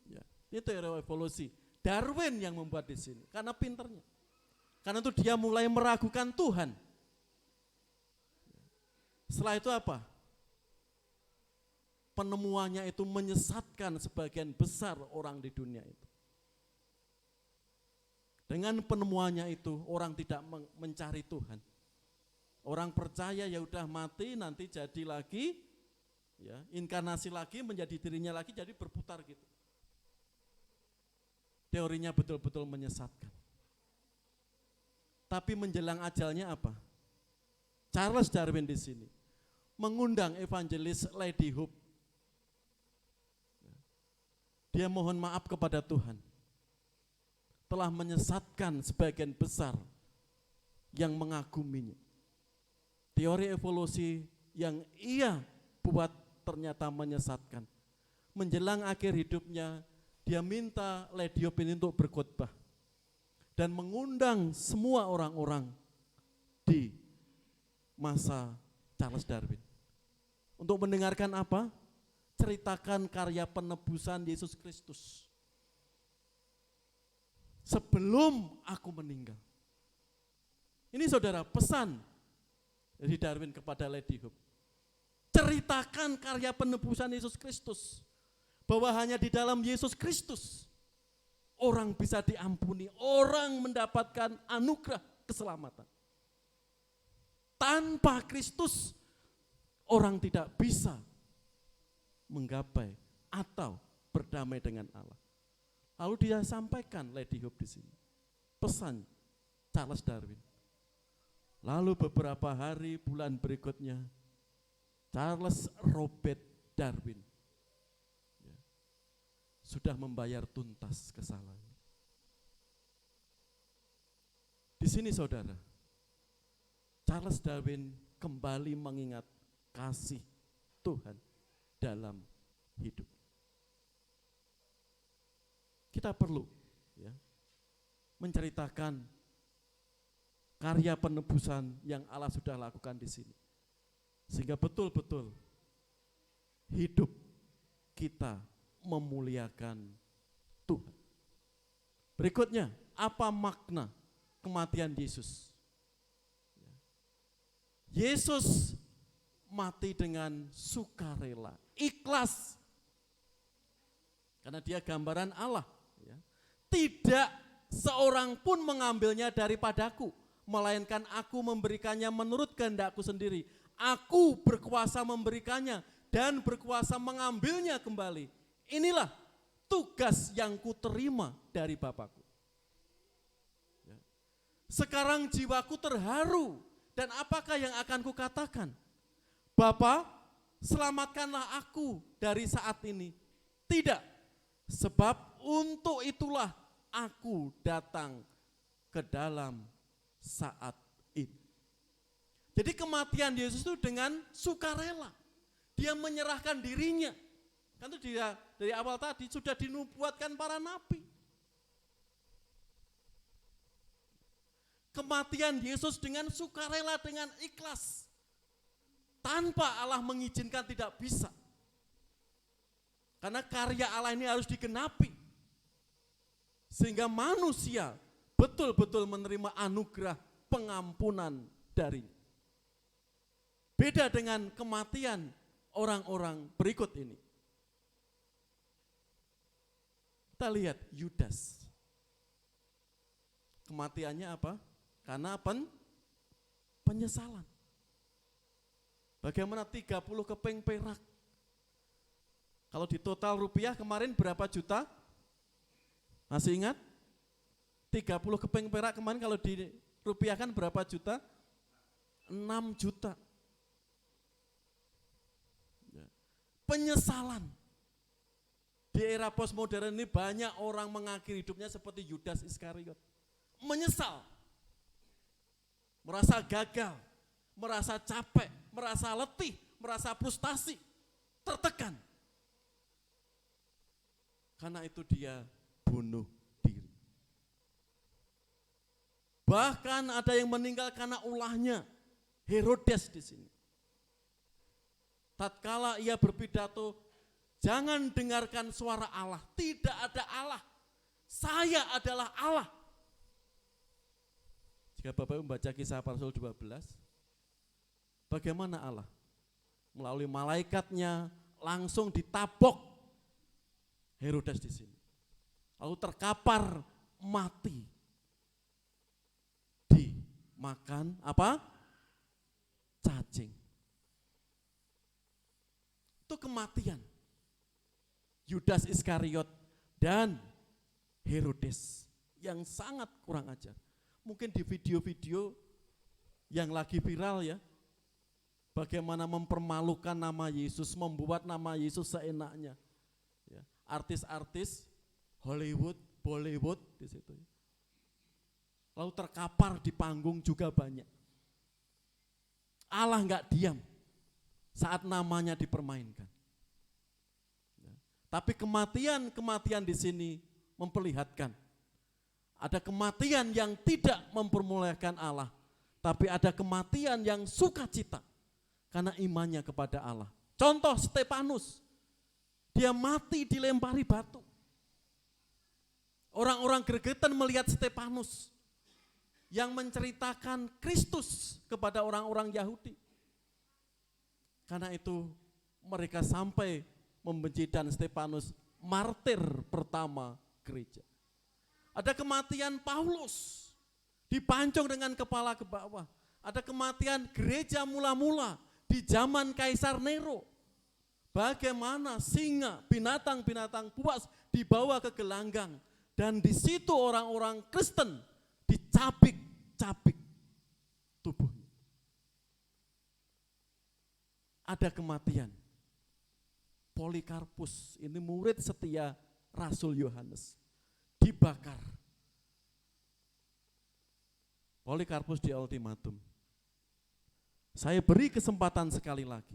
[SPEAKER 5] Ya, itu teori evolusi. Darwin yang membuat di sini karena pinternya. Karena itu dia mulai meragukan Tuhan. Setelah itu apa? Penemuannya itu menyesatkan sebagian besar orang di dunia itu. Dengan penemuannya itu orang tidak mencari Tuhan. Orang percaya ya udah mati nanti jadi lagi, ya inkarnasi lagi menjadi dirinya lagi, jadi berputar gitu. Teorinya betul-betul menyesatkan. Tapi menjelang ajalnya apa? Charles Darwin di sini mengundang evangelis Lady Hope. Dia mohon maaf kepada Tuhan. Telah menyesatkan sebagian besar yang mengaguminya. Teori evolusi yang ia buat ternyata menyesatkan. Menjelang akhir hidupnya, dia minta Lady Hope ini untuk berkhotbah dan mengundang semua orang-orang di masa Charles Darwin. Untuk mendengarkan apa? Ceritakan karya penebusan Yesus Kristus. Sebelum aku meninggal. Ini saudara pesan dari Darwin kepada Lady Hope. Ceritakan karya penebusan Yesus Kristus. Bahwa hanya di dalam Yesus Kristus orang bisa diampuni, orang mendapatkan anugerah keselamatan. Tanpa Kristus orang tidak bisa menggapai atau berdamai dengan Allah. Lalu dia sampaikan Lady Hope di sini. Pesan Charles Darwin. Lalu beberapa hari bulan berikutnya Charles Robert Darwin sudah membayar tuntas kesalahan. Di sini saudara, Charles Darwin kembali mengingat kasih Tuhan dalam hidup. Kita perlu ya, menceritakan karya penebusan yang Allah sudah lakukan di sini. Sehingga betul-betul hidup kita memuliakan Tuhan. Berikutnya, apa makna kematian Yesus? Yesus mati dengan sukarela, ikhlas. Karena dia gambaran Allah. Ya. Tidak seorang pun mengambilnya daripadaku, melainkan aku memberikannya menurut kehendakku sendiri. Aku berkuasa memberikannya dan berkuasa mengambilnya kembali. Inilah tugas yang kuterima dari Bapakku. Ya. Sekarang jiwaku terharu. Dan apakah yang akan kukatakan? Bapa, selamatkanlah aku dari saat ini. Tidak, sebab untuk itulah aku datang ke dalam saat ini. Jadi kematian Yesus itu dengan sukarela. Dia menyerahkan dirinya. Kan itu dia dari awal tadi sudah dinubuatkan para nabi. Kematian Yesus dengan sukarela, dengan ikhlas. Tanpa Allah mengizinkan tidak bisa. Karena karya Allah ini harus digenapi. Sehingga manusia betul-betul menerima anugerah pengampunan darinya. Beda dengan kematian orang-orang berikut ini. Kita lihat Yudas. Kematiannya apa? Karena penyesalan. Bagaimana 30 keping perak? Kalau di total rupiah kemarin berapa juta? Masih ingat? 30 keping perak kemarin kalau dirupiahkan berapa juta? 6 juta. Penyesalan. Di era postmodern ini banyak orang mengakhiri hidupnya seperti Yudas Iskariot. Menyesal. Merasa gagal, merasa capek, merasa letih, merasa frustasi, tertekan. Karena itu dia bunuh diri. Bahkan ada yang meninggal karena ulahnya. Herodes di sini. Tatkala ia berpidato, jangan dengarkan suara Allah, tidak ada Allah. Saya adalah Allah. Jika Bapak membaca Kisah Para Rasul 12, bagaimana Allah? Melalui malaikatnya langsung ditabok Herodes di sini. Lalu terkapar mati. Dimakan apa? Cacing. Itu kematian. Yudas Iskariot dan Herodes yang sangat kurang ajar. Mungkin di video-video yang lagi viral ya, bagaimana mempermalukan nama Yesus, membuat nama Yesus seenaknya. Ya, artis-artis Hollywood, Bollywood di situ. Lalu terkapar di panggung juga banyak. Allah enggak diam saat namanya dipermainkan. Ya, tapi kematian di sini memperlihatkan ada kematian yang tidak mempermuliakan Allah, tapi ada kematian yang sukacita karena imannya kepada Allah. Contoh Stefanus, dia mati dilempari batu. Orang-orang gregetan melihat Stefanus yang menceritakan Kristus kepada orang-orang Yahudi. Karena itu mereka sampai membenci dan Stefanus martir pertama gereja. Ada kematian Paulus, dipancung dengan kepala ke bawah. Ada kematian gereja mula-mula di zaman Kaisar Nero. Bagaimana singa, binatang-binatang buas dibawa ke gelanggang. Dan di situ orang-orang Kristen dicabik-cabik tubuhnya. Ada kematian. Polikarpus, ini murid setia Rasul Yohanes. Dibakar. Polikarpus di ultimatum. Saya beri kesempatan sekali lagi.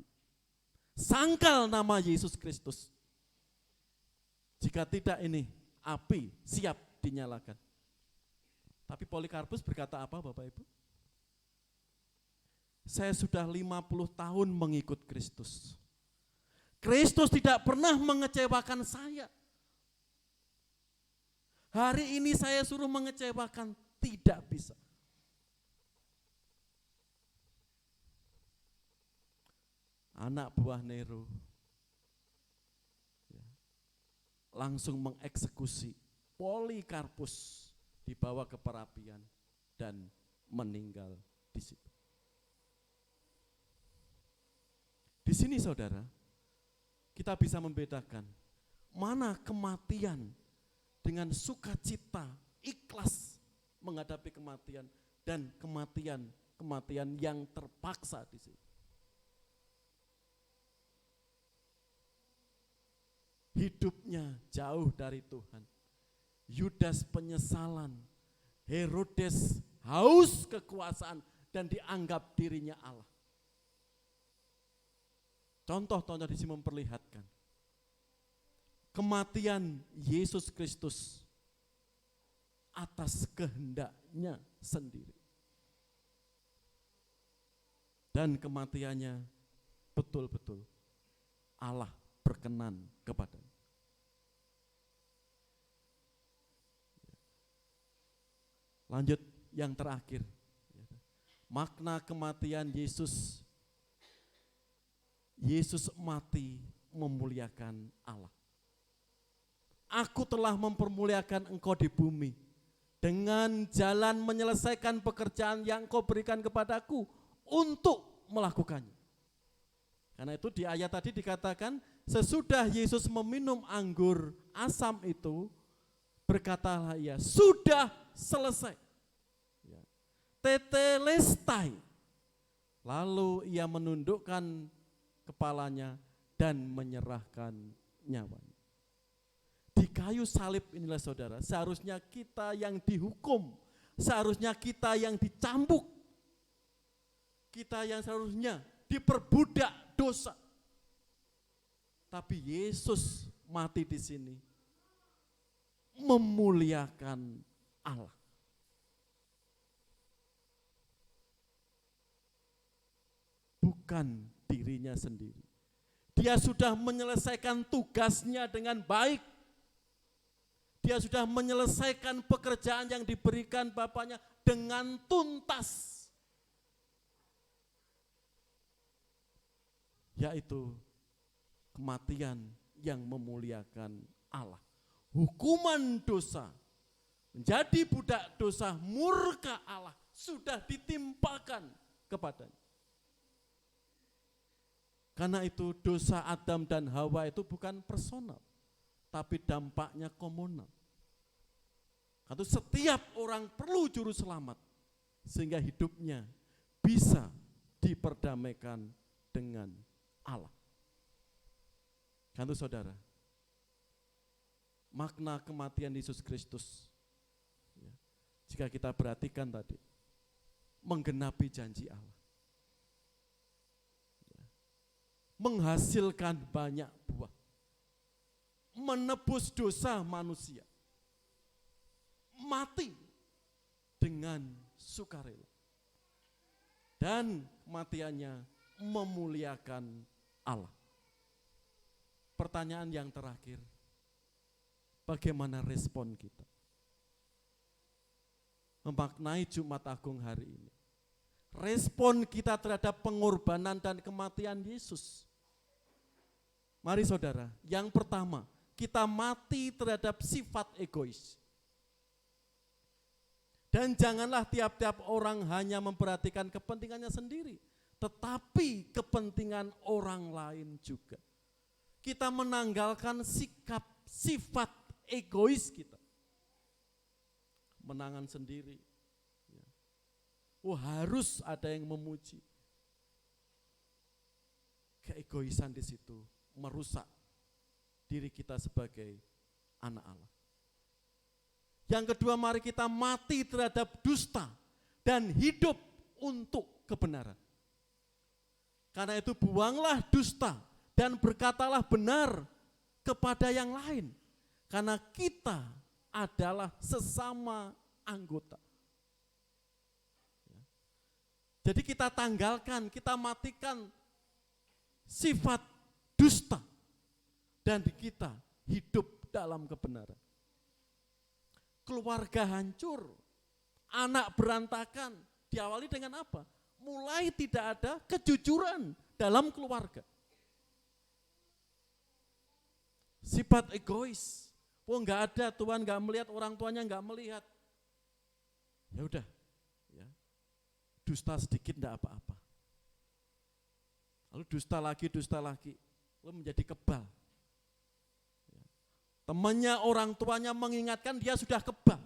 [SPEAKER 5] Sangkal nama Yesus Kristus. Jika tidak ini, api siap dinyalakan. Tapi Polikarpus berkata apa Bapak Ibu? Saya sudah 50 tahun mengikut Kristus. Kristus tidak pernah mengecewakan saya. Hari ini saya suruh mengecewakan, tidak bisa. Anak buah Nero langsung mengeksekusi Polikarpus, dibawa ke perapian dan meninggal di situ. Di sini saudara, kita bisa membedakan mana kematian dengan sukacita, ikhlas menghadapi kematian, dan kematian yang terpaksa di sini. Hidupnya jauh dari Tuhan. Yudas penyesalan, Herodes haus kekuasaan dan dianggap dirinya Allah. Contoh-contoh di sini memperlihatkan kematian Yesus Kristus atas kehendaknya sendiri. Dan kematiannya betul-betul Allah berkenan kepadanya. Lanjut yang terakhir. Makna kematian Yesus. Yesus mati memuliakan Allah. Aku telah mempermuliakan engkau di bumi dengan jalan menyelesaikan pekerjaan yang engkau berikan kepadaku untuk melakukannya. Karena itu di ayat tadi dikatakan, sesudah Yesus meminum anggur asam itu, berkatalah ia, sudah selesai. Tetelestai. Lalu ia menundukkan kepalanya dan menyerahkan nyawanya. Di kayu salib inilah saudara, seharusnya kita yang dihukum, seharusnya kita yang dicambuk, kita yang seharusnya diperbudak dosa. Tapi Yesus mati di sini memuliakan Allah. Bukan dirinya sendiri. Dia sudah menyelesaikan tugasnya dengan baik. Dia sudah menyelesaikan pekerjaan yang diberikan Bapaknya dengan tuntas. Yaitu kematian yang memuliakan Allah. Hukuman dosa, menjadi budak dosa, murka Allah sudah ditimpakan kepadanya. Karena itu dosa Adam dan Hawa itu bukan personal, tapi dampaknya komunal. Karena itu setiap orang perlu juru selamat, sehingga hidupnya bisa diperdamaikan dengan Allah. Karena itu saudara, makna kematian Yesus Kristus, jika kita perhatikan tadi, menggenapi janji Allah. Menghasilkan banyak buah, menebus dosa manusia, mati dengan sukarela, dan kematiannya memuliakan Allah. Pertanyaan yang terakhir, bagaimana respon kita memaknai Jumat Agung hari ini? Respon kita terhadap pengorbanan dan kematian Yesus. Mari saudara, yang pertama, kita mati terhadap sifat egois. Dan janganlah tiap-tiap orang hanya memperhatikan kepentingannya sendiri, tetapi kepentingan orang lain juga. Kita menanggalkan sikap, sifat egois kita. Menangan sendiri. Harus ada yang memuji. Keegoisan di situ merusak diri kita sebagai anak Allah. Yang kedua, mari kita mati terhadap dusta, dan hidup untuk kebenaran. Karena itu buanglah dusta dan berkatalah benar kepada yang lain. Karena kita adalah sesama anggota. Jadi kita tanggalkan, kita matikan sifat dusta dan kita hidup dalam kebenaran. Keluarga hancur, anak berantakan, diawali dengan apa? Mulai tidak ada kejujuran dalam keluarga. Sifat egois, oh enggak ada, Tuhan enggak melihat, orang tuanya enggak melihat. Ya udah, ya. Dusta sedikit enggak apa-apa. Lalu dusta lagi, lalu menjadi kebal. Temannya, orang tuanya mengingatkan, dia sudah kebal.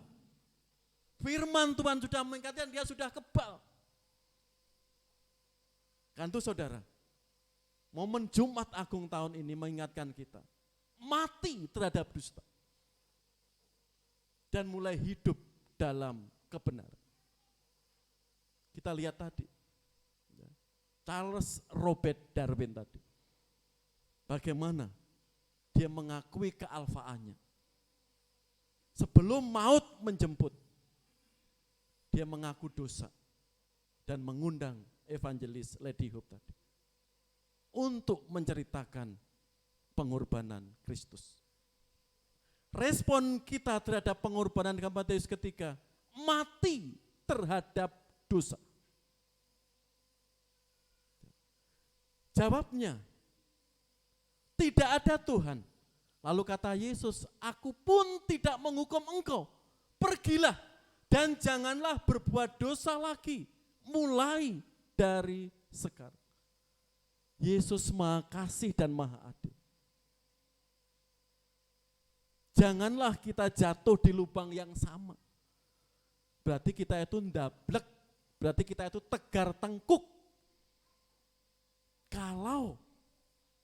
[SPEAKER 5] Firman Tuhan sudah mengingatkan, dia sudah kebal. Kan itu saudara, momen Jumat Agung tahun ini mengingatkan kita, mati terhadap dusta. Dan mulai hidup dalam kebenaran. Kita lihat tadi, Charles Robert Darwin tadi. Bagaimana dia mengakui kealfaannya. Sebelum maut menjemput, dia mengaku dosa dan mengundang evangelis Lady Hope tadi untuk menceritakan pengorbanan Kristus. Respon kita terhadap pengorbanan Matius ketika mati terhadap dosa. Jawabnya, tidak ada Tuhan. Lalu kata Yesus, aku pun tidak menghukum engkau. Pergilah dan janganlah berbuat dosa lagi, mulai dari sekarang. Yesus Maha Kasih dan Maha Adil. Janganlah kita jatuh di lubang yang sama. Berarti kita itu ndablek, berarti kita itu tegar tengkuk. Kalau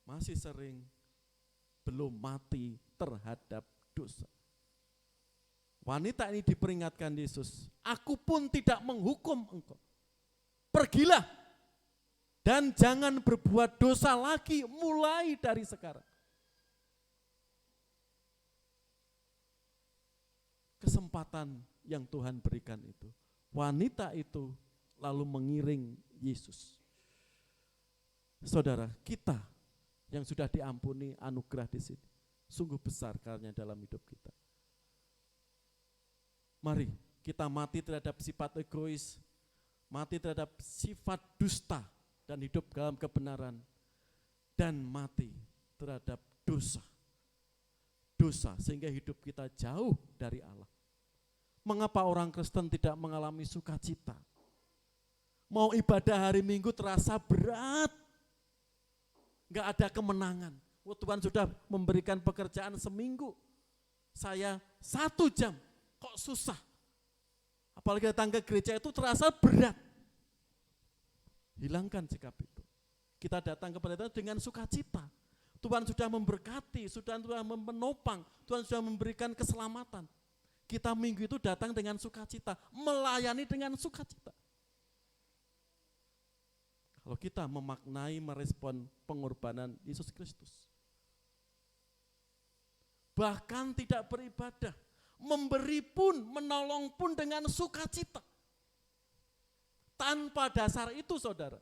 [SPEAKER 5] masih sering belum mati terhadap dosa. Wanita ini diperingatkan Yesus, aku pun tidak menghukum engkau. Pergilah dan jangan berbuat dosa lagi mulai dari sekarang. Kesempatan yang Tuhan berikan itu, wanita itu lalu mengiring Yesus. Saudara, kita yang sudah diampuni anugerah di sini, sungguh besar karunia dalam hidup kita. Mari kita mati terhadap sifat egois, mati terhadap sifat dusta dan hidup dalam kebenaran, dan mati terhadap dosa. Dosa sehingga hidup kita jauh dari Allah. Mengapa orang Kristen tidak mengalami sukacita? Mau ibadah hari Minggu terasa berat, enggak ada kemenangan. Oh, Tuhan sudah memberikan pekerjaan seminggu, saya 1 jam, kok susah. Apalagi datang ke gereja itu terasa berat. Hilangkan sikap itu. Kita datang kepada Tuhan dengan sukacita. Tuhan sudah memberkati, sudah menopang, Tuhan sudah memberikan keselamatan. Kita minggu itu datang dengan sukacita, melayani dengan sukacita. Kalau kita memaknai, merespon pengorbanan Yesus Kristus. Bahkan tidak beribadah, memberi pun, menolong pun dengan sukacita. Tanpa dasar itu saudara,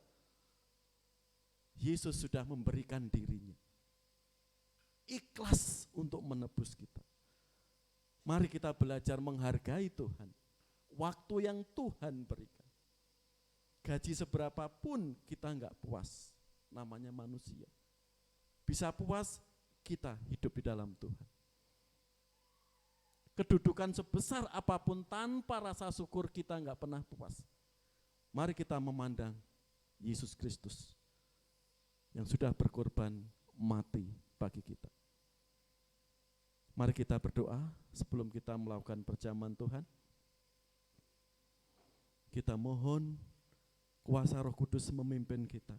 [SPEAKER 5] Yesus sudah memberikan dirinya. Ikhlas untuk menebus kita. Mari kita belajar menghargai Tuhan. Waktu yang Tuhan berikan. Gaji seberapa pun kita enggak puas, namanya manusia. Bisa puas, kita hidup di dalam Tuhan. Kedudukan sebesar apapun tanpa rasa syukur kita enggak pernah puas. Mari kita memandang Yesus Kristus yang sudah berkorban mati bagi kita. Mari kita berdoa sebelum kita melakukan perjamuan Tuhan. Kita mohon kuasa Roh Kudus memimpin kita,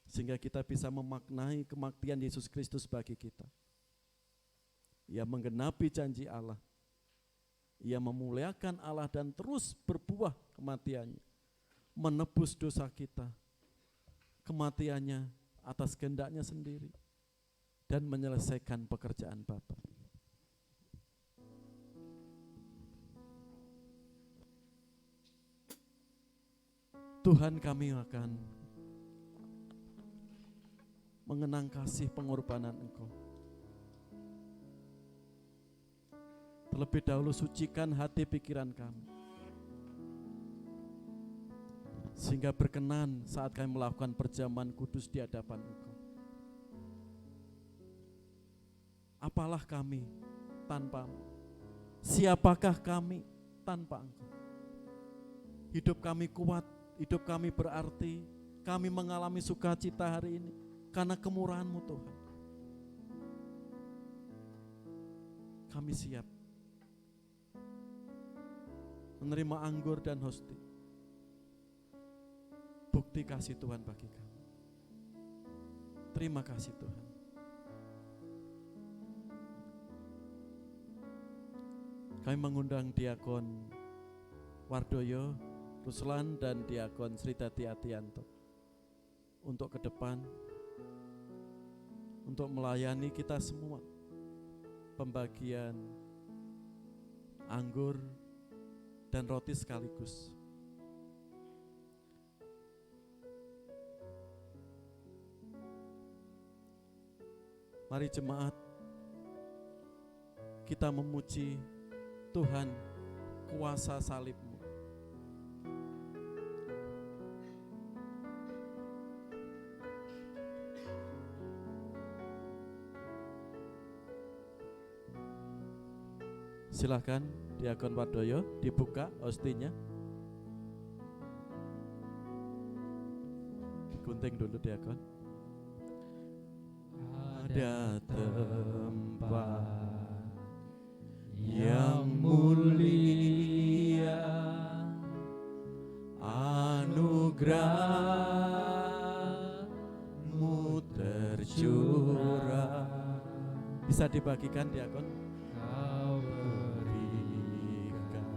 [SPEAKER 5] sehingga kita bisa memaknai kematian Yesus Kristus bagi kita. Ia menggenapi janji Allah Ia memuliakan Allah dan terus berbuah kematiannya, menebus dosa kita, kematiannya atas kehendaknya sendiri, dan menyelesaikan pekerjaan Bapa. Tuhan, kami akan mengenang kasih pengorbanan Engkau. Terlebih dahulu sucikan hati pikiran kami, sehingga berkenan saat kami melakukan perjamuan kudus di hadapan Engkau. Apalah kami tanpa-Mu? Siapakah kami tanpa Engkau? Hidup kami kuat, hidup kami berarti, kami mengalami sukacita hari ini karena kemurahan-Mu Tuhan. Kami siap menerima anggur dan hosti, bukti kasih Tuhan bagi kami. Terima kasih Tuhan. Kami mengundang Diakon Wardoyo Ruslan dan Diakon Sritati Atianto untuk ke depan, untuk melayani kita semua pembagian anggur dan roti sekaligus. Mari jemaat, kita memuji Tuhan, kuasa salib-Mu. Silakan Diakon Wardoyo dibuka hostinya. Digunting dulu Diakon. Ada tempat yang mulia, anugerah-Mu tercurah. Bisa dibagikan Diakon?
[SPEAKER 3] Kau berikan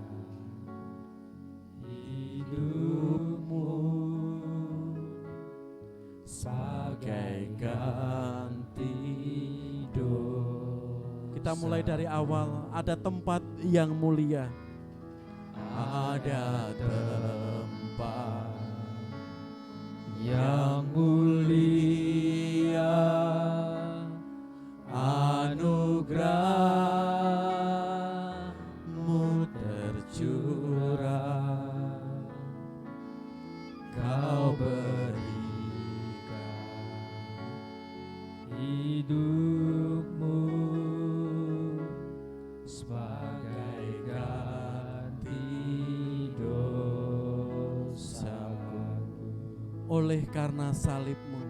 [SPEAKER 3] hidupmu sebagai ganti dosa.
[SPEAKER 5] Kita mulai dari awal. Ada tempat yang mulia,
[SPEAKER 3] Ada tempat yang mulia, anugerah-Mu tercurah. Kau berikan hidupmu sebagai ganti dosaku.
[SPEAKER 5] oleh karena salib-Mu.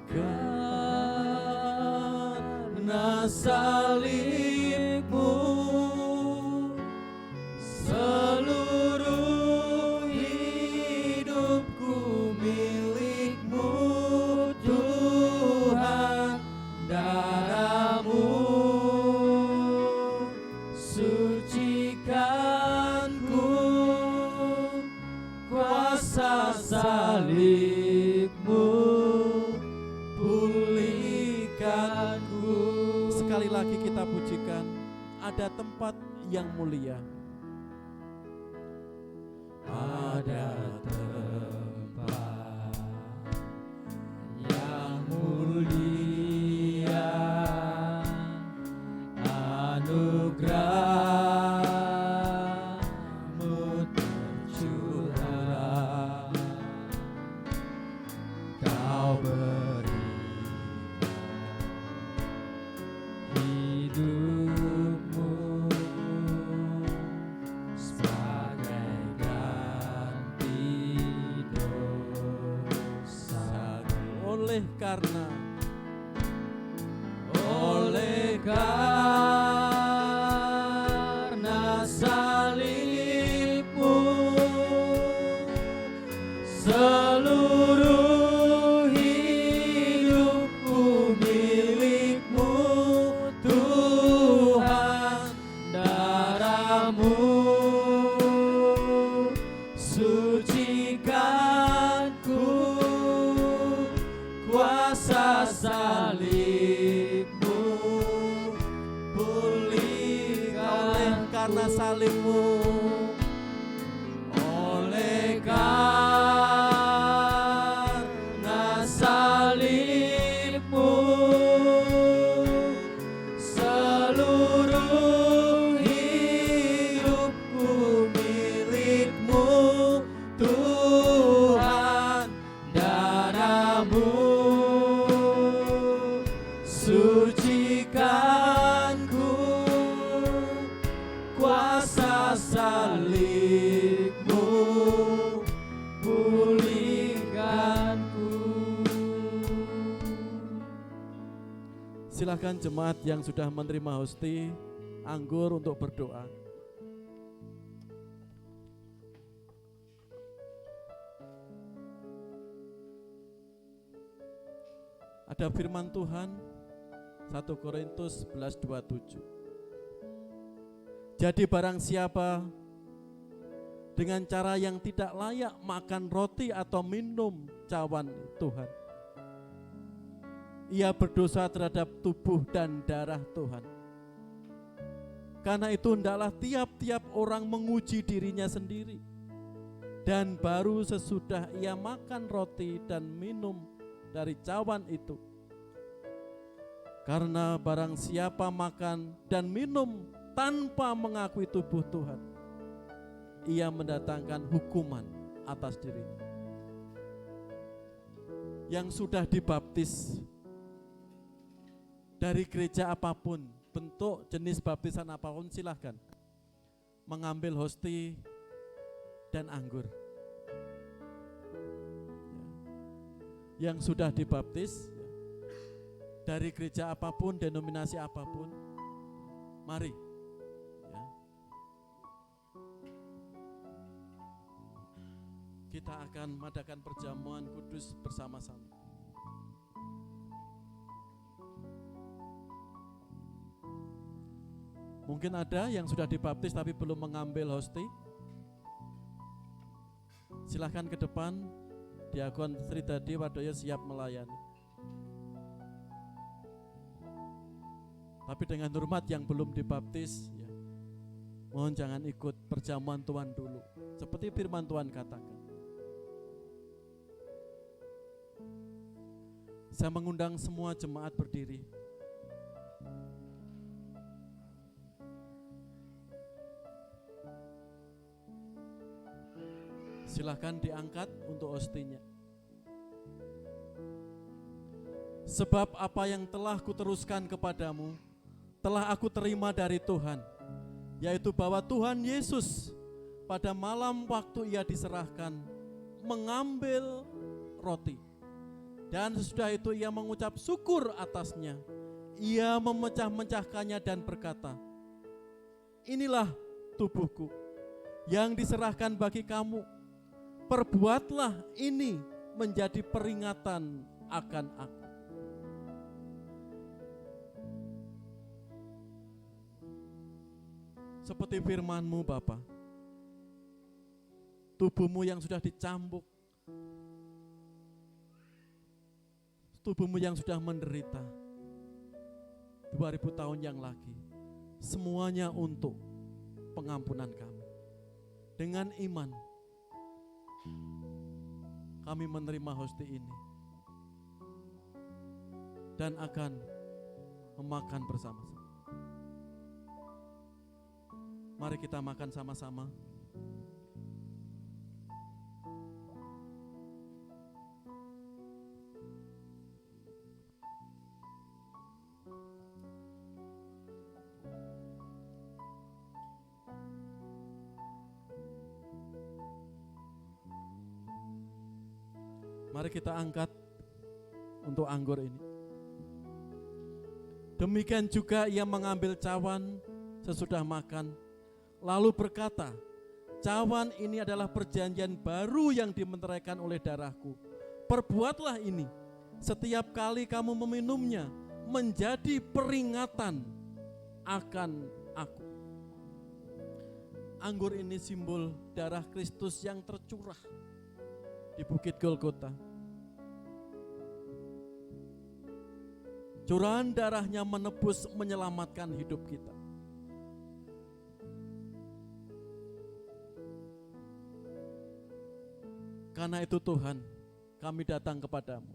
[SPEAKER 3] Karena salib-Mu, seluruh hidupku milik-Mu Tuhan. Darah-Mu sucikanku, kuasa salib-Mu pulihkanku.
[SPEAKER 5] Sekali lagi kita pujikan. Ada tempat yang mulia.
[SPEAKER 3] Ada tempat yang mulia, anugerah-Mu tercurah. Kau berikan hidupmu sebagai ganti dosaku.
[SPEAKER 5] Oleh karena
[SPEAKER 3] salib-Mu, seluruh hidupku milik-Mu Tuhan. pulihkanku, kuasa salibmu pulihkan
[SPEAKER 5] karena salibmu,
[SPEAKER 3] oleh karena salibmu seluruh hidupku milikmu Tuhan, darahmu sucikanku, kuasa salibmu pulihkanku.
[SPEAKER 5] silakan jemaat yang sudah menerima hosti anggur untuk berdoa. Ada firman Tuhan 1 Korintus 11:27. Jadi barang siapa dengan cara yang tidak layak makan roti atau minum cawan Tuhan, ia berdosa terhadap tubuh dan darah Tuhan. Karena itu hendaklah tiap-tiap orang menguji dirinya sendiri, dan baru sesudah ia makan roti dan minum dari cawan itu. Karena barang siapa makan dan minum tanpa mengakui tubuh Tuhan, ia mendatangkan hukuman atas dirinya. Yang sudah dibaptis dari gereja apapun, bentuk jenis baptisan apapun, silahkan mengambil hosti dan anggur. Yang sudah dibaptis dari gereja apapun, denominasi apapun, mari. Kita akan mengadakan perjamuan kudus bersama-sama. Mungkin ada yang sudah dibaptis tapi belum mengambil hosti. Silahkan ke depan, Diakon Sri Dadi Wadoyo siap melayani. Tapi dengan hormat yang belum dibaptis, ya, mohon jangan ikut perjamuan Tuhan dulu. Seperti firman Tuhan katakan. Saya mengundang semua jemaat berdiri. Silahkan diangkat untuk hostinya. Sebab apa yang telah kuteruskan kepadamu, telah aku terima dari Tuhan, yaitu bahwa Tuhan Yesus pada malam waktu ia diserahkan, mengambil roti. Dan sesudah itu ia mengucap syukur atasnya. Ia memecah-mecahkannya dan berkata, inilah tubuhku yang diserahkan bagi kamu. Perbuatlah ini menjadi peringatan akan aku. Seperti firman-Mu Bapa, tubuhmu yang sudah dicambuk, tubuhmu yang sudah menderita 2000 tahun yang lagi, semuanya untuk pengampunan kami. Dengan iman kami menerima hosti ini dan akan memakan bersama-sama. Mari kita makan sama-sama. Mari kita angkat untuk anggur ini. Demikian juga ia mengambil cawan sesudah makan, lalu berkata, cawan ini adalah perjanjian baru yang dimeteraikan oleh darahku. Perbuatlah ini setiap kali kamu meminumnya, menjadi peringatan akan aku. Anggur ini simbol darah Kristus yang tercurah di Bukit Golgota. Curahan darahnya menebus, menyelamatkan hidup kita. Karena itu Tuhan, kami datang kepadamu,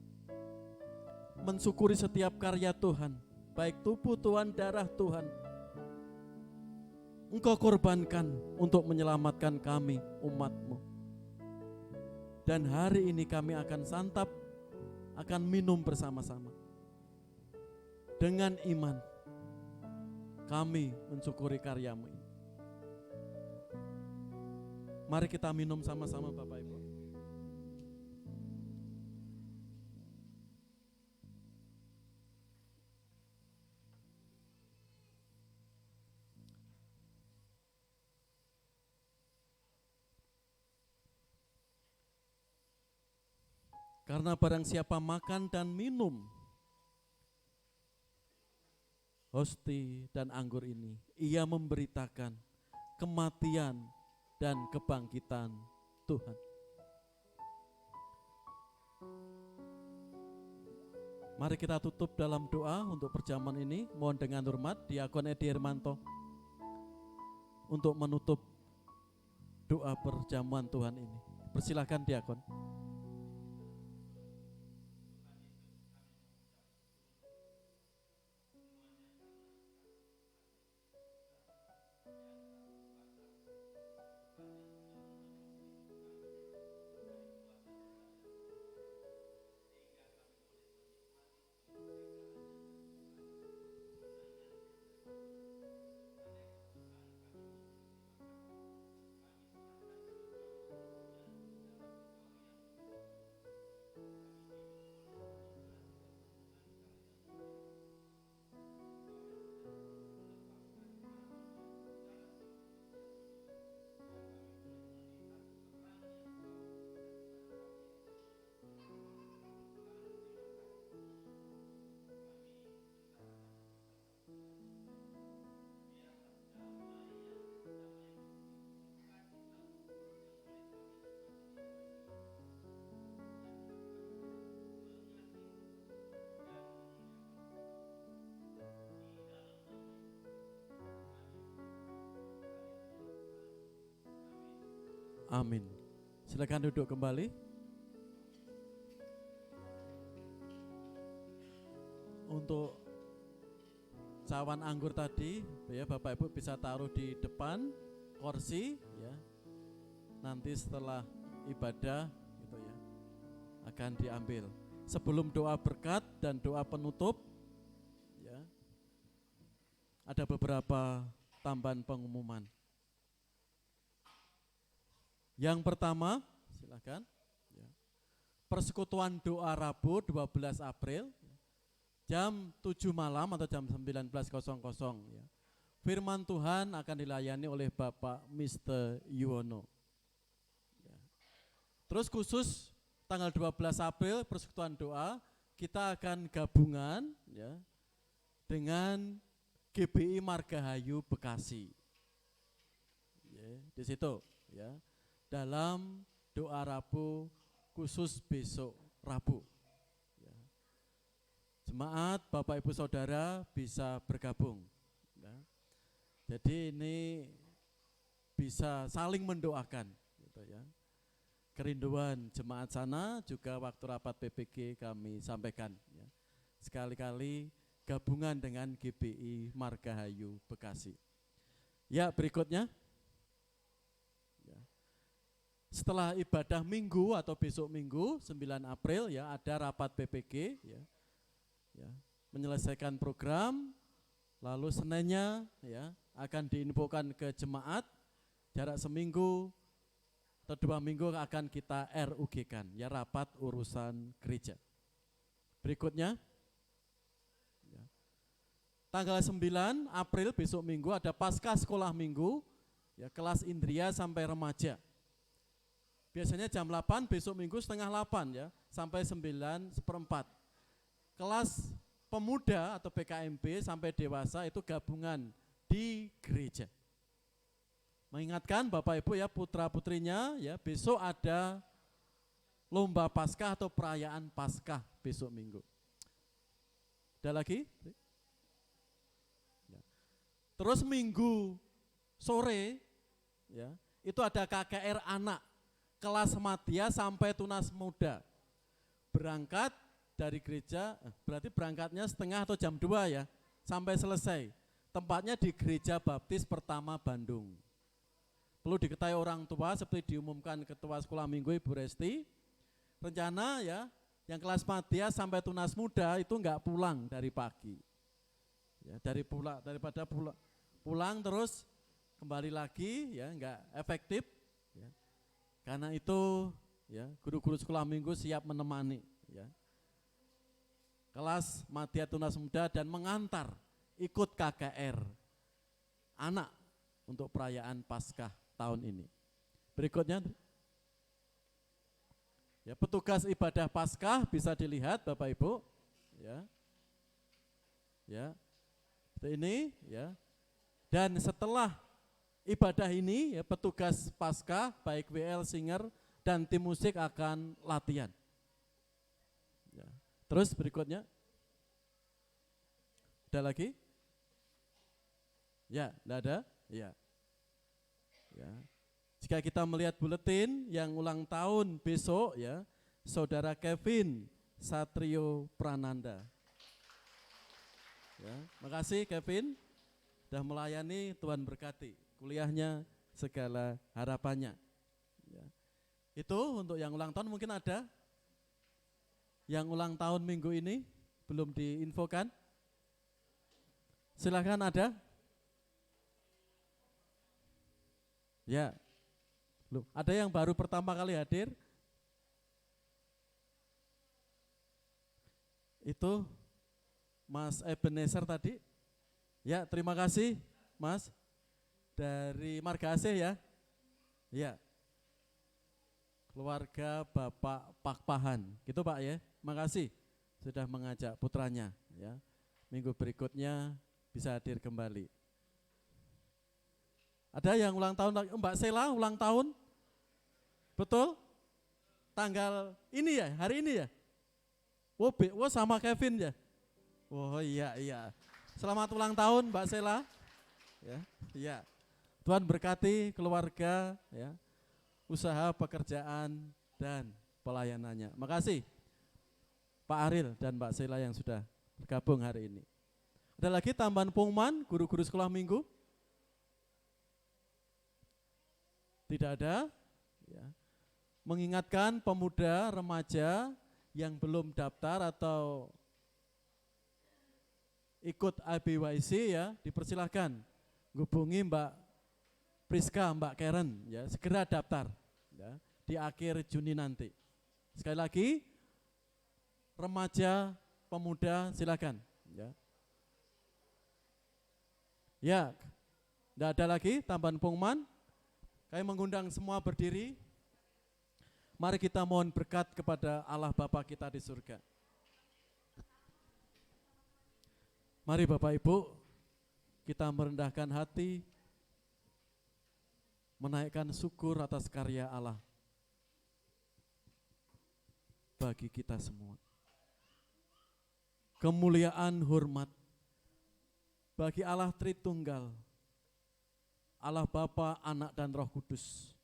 [SPEAKER 5] mensyukuri setiap karya Tuhan, baik tubuh Tuhan, darah Tuhan, Engkau korbankan untuk menyelamatkan kami, umat-Mu. Dan hari ini kami akan santap, akan minum bersama-sama. Dengan iman, kami mensyukuri karya-Mu ini. Mari kita minum sama-sama Bapak Ibu. Karena barang siapa makan dan minum hosti dan anggur ini, ia memberitakan kematian dan kebangkitan Tuhan. Mari kita tutup dalam doa untuk perjamuan ini. Mohon dengan hormat Diakon Edi Hermanto untuk menutup doa perjamuan Tuhan ini. Persilakan Diakon. Amin. Silakan duduk kembali. Untuk cawan anggur tadi, ya Bapak Ibu bisa taruh di depan kursi, ya. Nanti setelah ibadah, gitu ya, akan diambil. Sebelum doa berkat dan doa penutup, ya, ada beberapa tambahan pengumuman. Yang pertama, silakan, ya. Persekutuan doa Rabu 12 April jam 7 malam atau jam 19.00, ya. Firman Tuhan akan dilayani oleh Bapak Mr. Yuwono, ya. Terus khusus tanggal 12 April persekutuan doa kita akan gabungan, ya, dengan GBI Margahayu Bekasi, ya, di situ, ya. Dalam doa Rabu khusus besok Rabu, ya. Jemaat Bapak Ibu Saudara bisa bergabung, ya. Jadi ini bisa saling mendoakan, gitu ya. Kerinduan jemaat sana juga waktu rapat PPG kami sampaikan, ya. Sekali-kali gabungan dengan GBI Margahayu Bekasi. Ya, berikutnya. Setelah ibadah minggu atau besok minggu 9 April, ya, ada rapat PPG, ya, ya, menyelesaikan program. Lalu Seninnya, ya, akan diinfokan ke jemaat, jarak seminggu atau 2 minggu akan kita RUG-kan, ya, rapat urusan gereja. Berikutnya, ya, tanggal 9 April besok minggu ada Paskah Sekolah Minggu, ya, kelas Indria sampai remaja. Biasanya jam 8, besok minggu setengah 8, ya, sampai 9:15. Kelas pemuda atau PKMB sampai dewasa itu gabungan di gereja. Mengingatkan Bapak Ibu, ya, putra putrinya, ya, besok ada lomba Paskah atau perayaan Paskah besok Minggu. Ada lagi? Ya. Terus Minggu sore ya, itu ada KKR anak kelas madya sampai tunas muda. Berangkat dari gereja, berarti berangkatnya setengah atau jam 2 ya, sampai selesai. Tempatnya di Gereja Baptis Pertama Bandung. Perlu diketahui orang tua seperti diumumkan Ketua Sekolah Minggu Ibu Resti, rencana ya, yang kelas madya sampai tunas muda itu enggak pulang dari pagi. Ya, daripada pulang terus kembali lagi ya enggak efektif ya. Karena itu ya guru-guru sekolah minggu siap menemani ya. Kelas madya tunas muda dan mengantar ikut KKR anak untuk perayaan Paskah tahun ini. Berikutnya ya, petugas ibadah Paskah bisa dilihat Bapak Ibu ya. Ya. Ini ya. Dan setelah ibadah ini ya, petugas Paskah baik WL Singer dan tim musik akan latihan. Ya. Terus berikutnya. Ada lagi? Ya, enggak ada? Ya. Ya. Jika kita melihat buletin yang ulang tahun besok ya, Saudara Kevin Satrio Prananda. Ya, makasih Kevin sudah melayani, Tuhan berkati kuliahnya segala harapannya. Ya. Itu untuk yang ulang tahun. Mungkin ada yang ulang tahun minggu ini belum diinfokan. Silakan ada. Ya. Loh, ada yang baru pertama kali hadir? Itu Mas Ebenezer tadi. Ya, terima kasih Mas. Dari Marga Asih ya. Ya. Keluarga Bapak Pakpahan. Gitu Pak ya. Makasih sudah mengajak putranya ya. Minggu berikutnya bisa hadir kembali. Ada yang ulang tahun lagi? Mbak Sela ulang tahun? Betul? Tanggal ini ya, hari ini ya? Oh sama Kevin ya? Oh iya. Selamat ulang tahun Mbak Sela. Ya, iya. Tuhan berkati keluarga, ya, usaha, pekerjaan, dan pelayanannya. Makasih Pak Aril dan Mbak Sela yang sudah bergabung hari ini. Ada lagi tambahan pengumuman guru-guru sekolah minggu? Tidak ada. Ya. Mengingatkan pemuda, remaja yang belum daftar atau ikut IBYC ya, dipersilahkan hubungi Mbak Priska, Mbak Karen ya, segera daftar ya, di akhir Juni nanti. Sekali lagi, remaja, pemuda silakan ya. Ya, tidak ada lagi tambahan pengumuman. Kami mengundang semua berdiri. Mari kita mohon berkat kepada Allah Bapa kita di surga. Mari Bapak Ibu, kita merendahkan hati, menaikkan syukur atas karya Allah bagi kita semua. Kemuliaan, hormat bagi Allah Tritunggal, Allah Bapa, Anak dan Roh Kudus.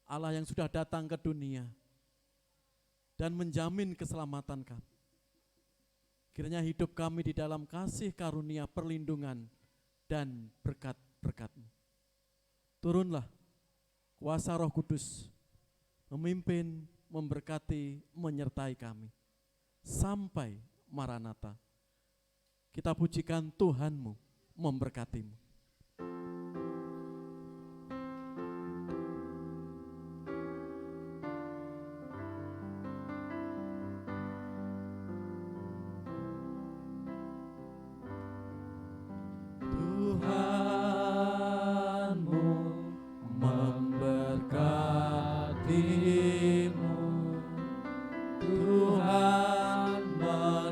[SPEAKER 5] Allah yang sudah datang ke dunia dan menjamin keselamatan kami. Kiranya hidup kami di dalam kasih karunia perlindungan dan berkat-berkat-Mu. Turunlah kuasa Roh Kudus, memimpin, memberkati, menyertai kami. Sampai Maranatha. Kita pujikan Tuhan-Mu, memberkati-Mu.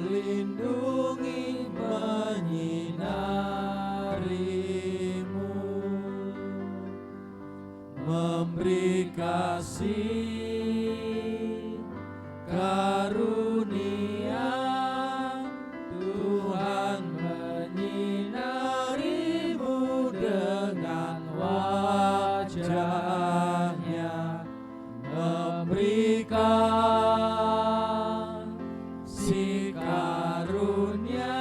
[SPEAKER 3] Melindungi, menyinari kasih karunia,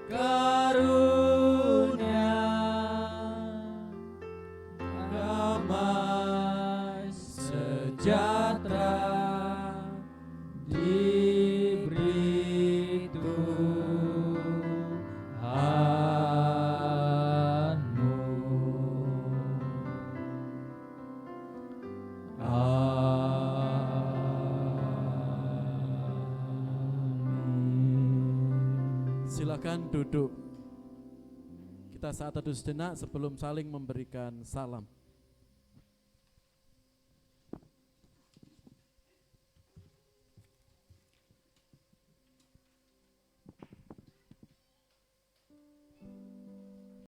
[SPEAKER 3] karunia, damai sejahtera diberi Tuhanmu. Amin.
[SPEAKER 5] Silakan duduk. Kita saat teduh sejenak sebelum saling memberikan salam.